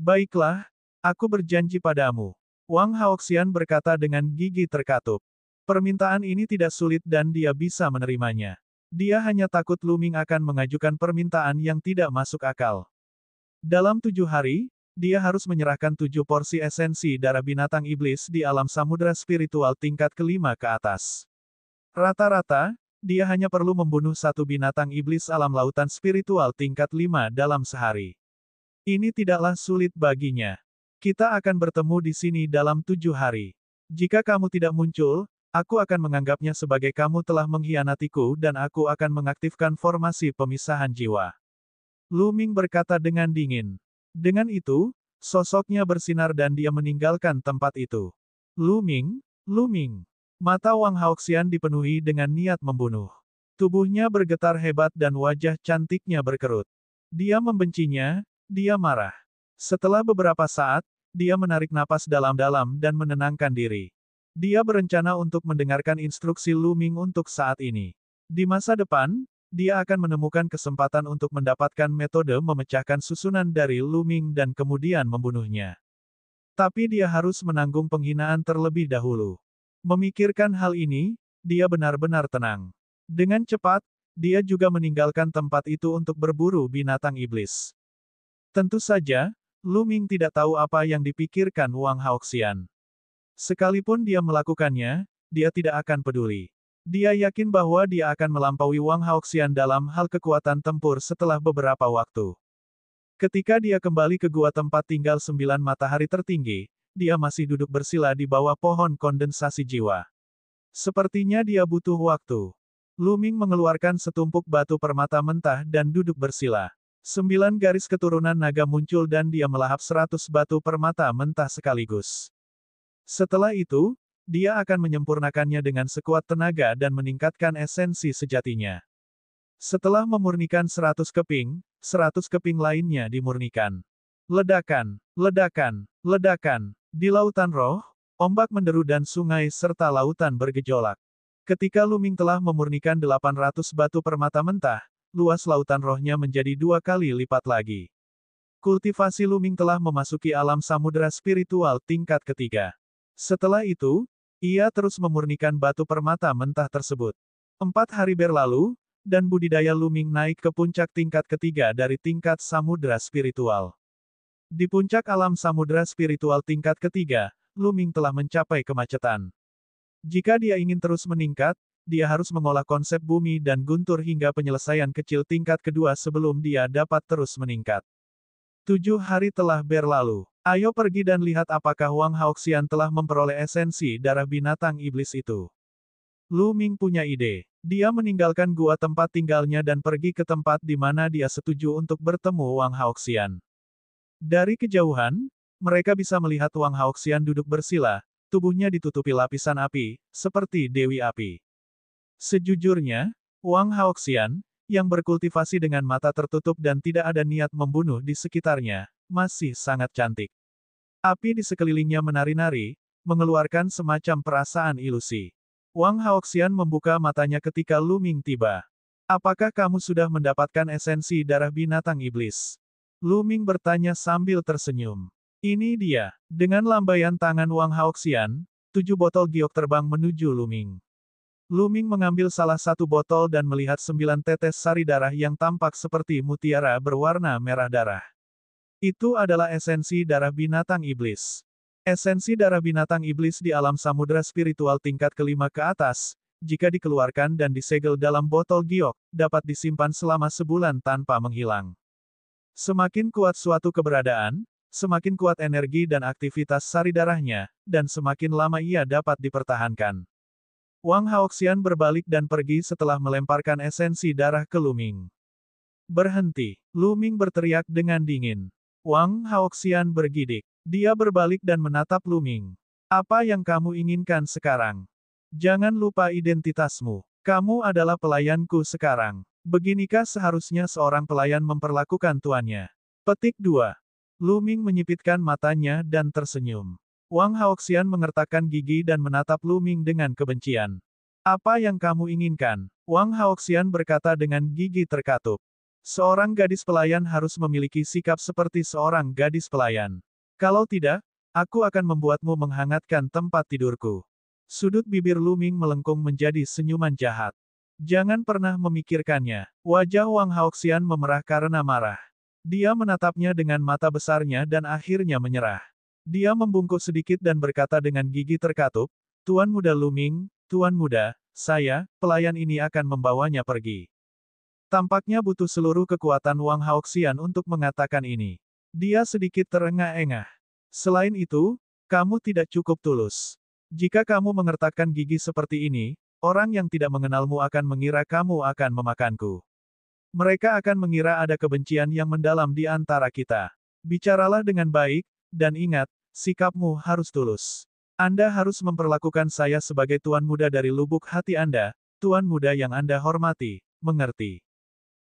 Baiklah, aku berjanji padamu. Wang Haoxian berkata dengan gigi terkatup. Permintaan ini tidak sulit dan dia bisa menerimanya. Dia hanya takut Lu Ming akan mengajukan permintaan yang tidak masuk akal. Dalam 7 hari, dia harus menyerahkan 7 porsi esensi darah binatang iblis di alam samudera spiritual tingkat kelima ke atas. Rata-rata, dia hanya perlu membunuh satu binatang iblis alam lautan spiritual tingkat 5 dalam sehari. Ini tidaklah sulit baginya. Kita akan bertemu di sini dalam 7 hari. Jika kamu tidak muncul, aku akan menganggapnya sebagai kamu telah mengkhianatiku dan aku akan mengaktifkan formasi pemisahan jiwa. Lu Ming berkata dengan dingin. Dengan itu, sosoknya bersinar dan dia meninggalkan tempat itu. Lu Ming, Lu Ming. Mata Wang Haoxian dipenuhi dengan niat membunuh. Tubuhnya bergetar hebat dan wajah cantiknya berkerut. Dia membencinya, dia marah. Setelah beberapa saat, dia menarik napas dalam-dalam dan menenangkan diri. Dia berencana untuk mendengarkan instruksi Lu Ming untuk saat ini. Di masa depan, dia akan menemukan kesempatan untuk mendapatkan metode memecahkan susunan dari Lu Ming dan kemudian membunuhnya. Tapi dia harus menanggung penghinaan terlebih dahulu. Memikirkan hal ini, dia benar-benar tenang. Dengan cepat, dia juga meninggalkan tempat itu untuk berburu binatang iblis. Tentu saja, Lu Ming tidak tahu apa yang dipikirkan Wang Haoxian. Sekalipun dia melakukannya, dia tidak akan peduli. Dia yakin bahwa dia akan melampaui Wang Haoxian dalam hal kekuatan tempur setelah beberapa waktu. Ketika dia kembali ke gua tempat tinggal 9 matahari tertinggi, dia masih duduk bersila di bawah pohon kondensasi jiwa. Sepertinya dia butuh waktu. Lu Ming mengeluarkan setumpuk batu permata mentah dan duduk bersila. 9 garis keturunan naga muncul dan dia melahap 100 batu permata mentah sekaligus. Setelah itu, dia akan menyempurnakannya dengan sekuat tenaga dan meningkatkan esensi sejatinya. Setelah memurnikan 100 keping lainnya dimurnikan. Ledakan, ledakan, ledakan. Di lautan roh, ombak menderu dan sungai serta lautan bergejolak. Ketika Lu Ming telah memurnikan 800 batu permata mentah, luas lautan rohnya menjadi 2 kali lipat lagi. Kultivasi Lu Ming telah memasuki alam samudera spiritual tingkat ketiga. Setelah itu, ia terus memurnikan batu permata mentah tersebut. 4 hari berlalu, dan budidaya Lu Ming naik ke puncak tingkat ketiga dari tingkat samudera spiritual. Di puncak alam samudera spiritual tingkat ketiga, Lu Ming telah mencapai kemacetan. Jika dia ingin terus meningkat, dia harus mengolah konsep bumi dan guntur hingga penyelesaian kecil tingkat kedua sebelum dia dapat terus meningkat. 7 hari telah berlalu. Ayo pergi dan lihat apakah Wang Haoxian telah memperoleh esensi darah binatang iblis itu. Lu Ming punya ide. Dia meninggalkan gua tempat tinggalnya dan pergi ke tempat di mana dia setuju untuk bertemu Wang Haoxian. Dari kejauhan, mereka bisa melihat Wang Haoxian duduk bersila, tubuhnya ditutupi lapisan api, seperti Dewi Api. Sejujurnya, Wang Haoxian, yang berkultivasi dengan mata tertutup dan tidak ada niat membunuh di sekitarnya, masih sangat cantik. Api di sekelilingnya menari-nari, mengeluarkan semacam perasaan ilusi. Wang Haoxian membuka matanya ketika Lu Ming tiba. Apakah kamu sudah mendapatkan esensi darah binatang iblis? Lu Ming bertanya sambil tersenyum. Ini dia. Dengan lambaian tangan Wang Haoxian, 7 botol giok terbang menuju Lu Ming. Lu Ming mengambil salah satu botol dan melihat 9 tetes sari darah yang tampak seperti mutiara berwarna merah darah. Itu adalah esensi darah binatang iblis. Esensi darah binatang iblis di alam samudera spiritual tingkat kelima ke atas, jika dikeluarkan dan disegel dalam botol giok, dapat disimpan selama sebulan tanpa menghilang. Semakin kuat suatu keberadaan, semakin kuat energi dan aktivitas sari darahnya, dan semakin lama ia dapat dipertahankan. Wang Haoxian berbalik dan pergi setelah melemparkan esensi darah ke Lu Ming. Berhenti, Lu Ming berteriak dengan dingin. Wang Haoxian bergidik. Dia berbalik dan menatap Lu Ming. Apa yang kamu inginkan sekarang? Jangan lupa identitasmu. Kamu adalah pelayanku sekarang. Beginikah seharusnya seorang pelayan memperlakukan tuannya? Petik 2. Lu Ming menyipitkan matanya dan tersenyum. Wang Haoxian mengertakkan gigi dan menatap Lu Ming dengan kebencian. Apa yang kamu inginkan? Wang Haoxian berkata dengan gigi terkatup. Seorang gadis pelayan harus memiliki sikap seperti seorang gadis pelayan. Kalau tidak, aku akan membuatmu menghangatkan tempat tidurku. Sudut bibir Lu Ming melengkung menjadi senyuman jahat. Jangan pernah memikirkannya. Wajah Wang Haoxian memerah karena marah. Dia menatapnya dengan mata besarnya dan akhirnya menyerah. Dia membungkuk sedikit dan berkata dengan gigi terkatup, Tuan Muda Luming, Tuan Muda, saya, pelayan ini akan membawanya pergi. Tampaknya butuh seluruh kekuatan Wang Haoxian untuk mengatakan ini. Dia sedikit terengah-engah. Selain itu, kamu tidak cukup tulus. Jika kamu mengertakkan gigi seperti ini, orang yang tidak mengenalmu akan mengira kamu akan memakanku. Mereka akan mengira ada kebencian yang mendalam di antara kita. Bicaralah dengan baik, dan ingat, sikapmu harus tulus. Anda harus memperlakukan saya sebagai tuan muda dari lubuk hati Anda, tuan muda yang Anda hormati, mengerti?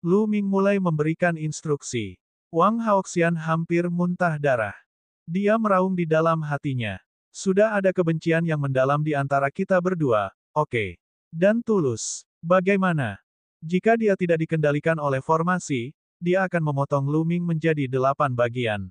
Lu Ming mulai memberikan instruksi. Wang Haoxian hampir muntah darah. Dia meraung di dalam hatinya. Sudah ada kebencian yang mendalam di antara kita berdua, oke. Dan tulus. Bagaimana? Jika dia tidak dikendalikan oleh formasi, dia akan memotong Lu Ming menjadi 8 bagian.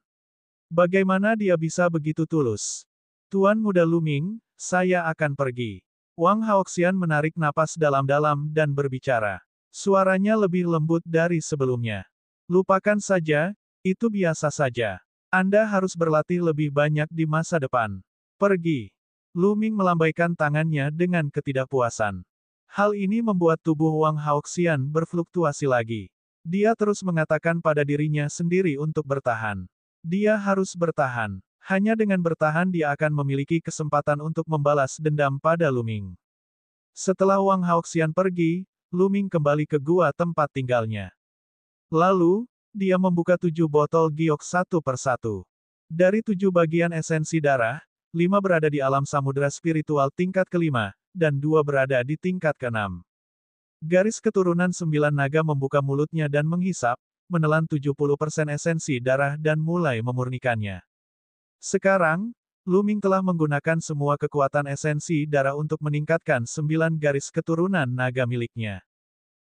Bagaimana dia bisa begitu tulus? Tuan Muda Lu Ming, saya akan pergi. Wang Haoxian menarik napas dalam-dalam dan berbicara. Suaranya lebih lembut dari sebelumnya. Lupakan saja, itu biasa saja. Anda harus berlatih lebih banyak di masa depan. Pergi. Lu Ming melambaikan tangannya dengan ketidakpuasan. Hal ini membuat tubuh Wang Haoxian berfluktuasi lagi. Dia terus mengatakan pada dirinya sendiri untuk bertahan. Dia harus bertahan. Hanya dengan bertahan dia akan memiliki kesempatan untuk membalas dendam pada Lu Ming. Setelah Wang Haoxian pergi, Lu Ming kembali ke gua tempat tinggalnya. Lalu, dia membuka 7 botol giok satu persatu. Dari 7 bagian esensi darah, 5 berada di alam samudera spiritual tingkat kelima, dan 2 berada di tingkat keenam. Garis keturunan 9 naga membuka mulutnya dan menghisap, menelan 70% esensi darah dan mulai memurnikannya. Sekarang, Lu Ming telah menggunakan semua kekuatan esensi darah untuk meningkatkan 9 garis keturunan naga miliknya.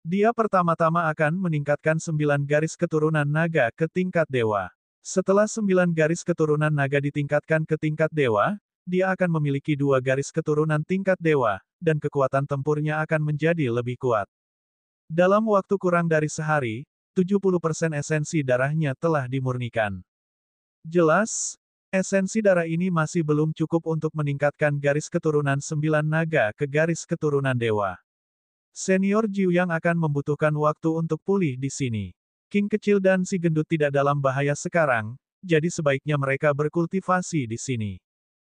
Dia pertama-tama akan meningkatkan 9 garis keturunan naga ke tingkat dewa. Setelah 9 garis keturunan naga ditingkatkan ke tingkat dewa, dia akan memiliki 2 garis keturunan tingkat dewa, dan kekuatan tempurnya akan menjadi lebih kuat. Dalam waktu kurang dari sehari, 70% esensi darahnya telah dimurnikan. Jelas, esensi darah ini masih belum cukup untuk meningkatkan garis keturunan 9 naga ke garis keturunan dewa. Senior Jiu yang akan membutuhkan waktu untuk pulih di sini. King kecil dan si gendut tidak dalam bahaya sekarang, jadi sebaiknya mereka berkultivasi di sini.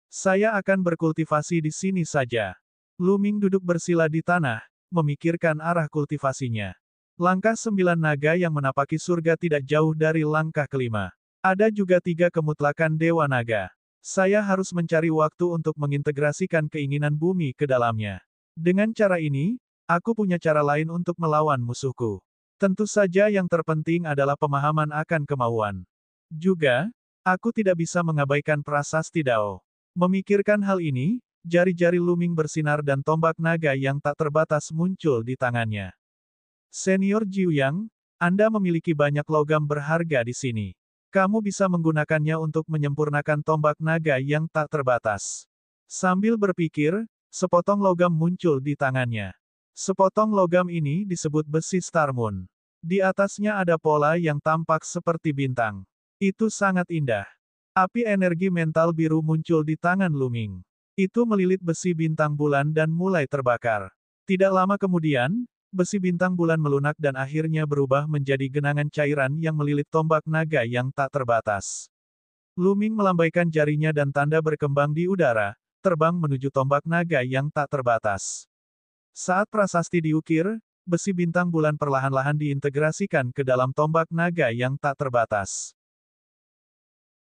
Saya akan berkultivasi di sini saja. Lu Ming duduk bersila di tanah, memikirkan arah kultivasinya. Langkah 9 naga yang menapaki surga tidak jauh dari langkah kelima. Ada juga 3 kemutlakan Dewa Naga. Saya harus mencari waktu untuk mengintegrasikan keinginan bumi ke dalamnya. Dengan cara ini, aku punya cara lain untuk melawan musuhku. Tentu saja yang terpenting adalah pemahaman akan kemauan. Juga, aku tidak bisa mengabaikan prasasti Dao. Memikirkan hal ini, jari-jari Lu Ming bersinar dan tombak naga yang tak terbatas muncul di tangannya. Senior Jiu Yang, Anda memiliki banyak logam berharga di sini. Kamu bisa menggunakannya untuk menyempurnakan tombak naga yang tak terbatas. Sambil berpikir, sepotong logam muncul di tangannya. Sepotong logam ini disebut besi Star Moon. Di atasnya ada pola yang tampak seperti bintang. Itu sangat indah. Api energi mental biru muncul di tangan Lu Ming. Itu melilit besi bintang bulan dan mulai terbakar. Tidak lama kemudian, besi bintang bulan melunak dan akhirnya berubah menjadi genangan cairan yang melilit tombak naga yang tak terbatas. Lu Ming melambaikan jarinya dan tanda berkembang di udara, terbang menuju tombak naga yang tak terbatas. Saat prasasti diukir, besi bintang bulan perlahan-lahan diintegrasikan ke dalam tombak naga yang tak terbatas.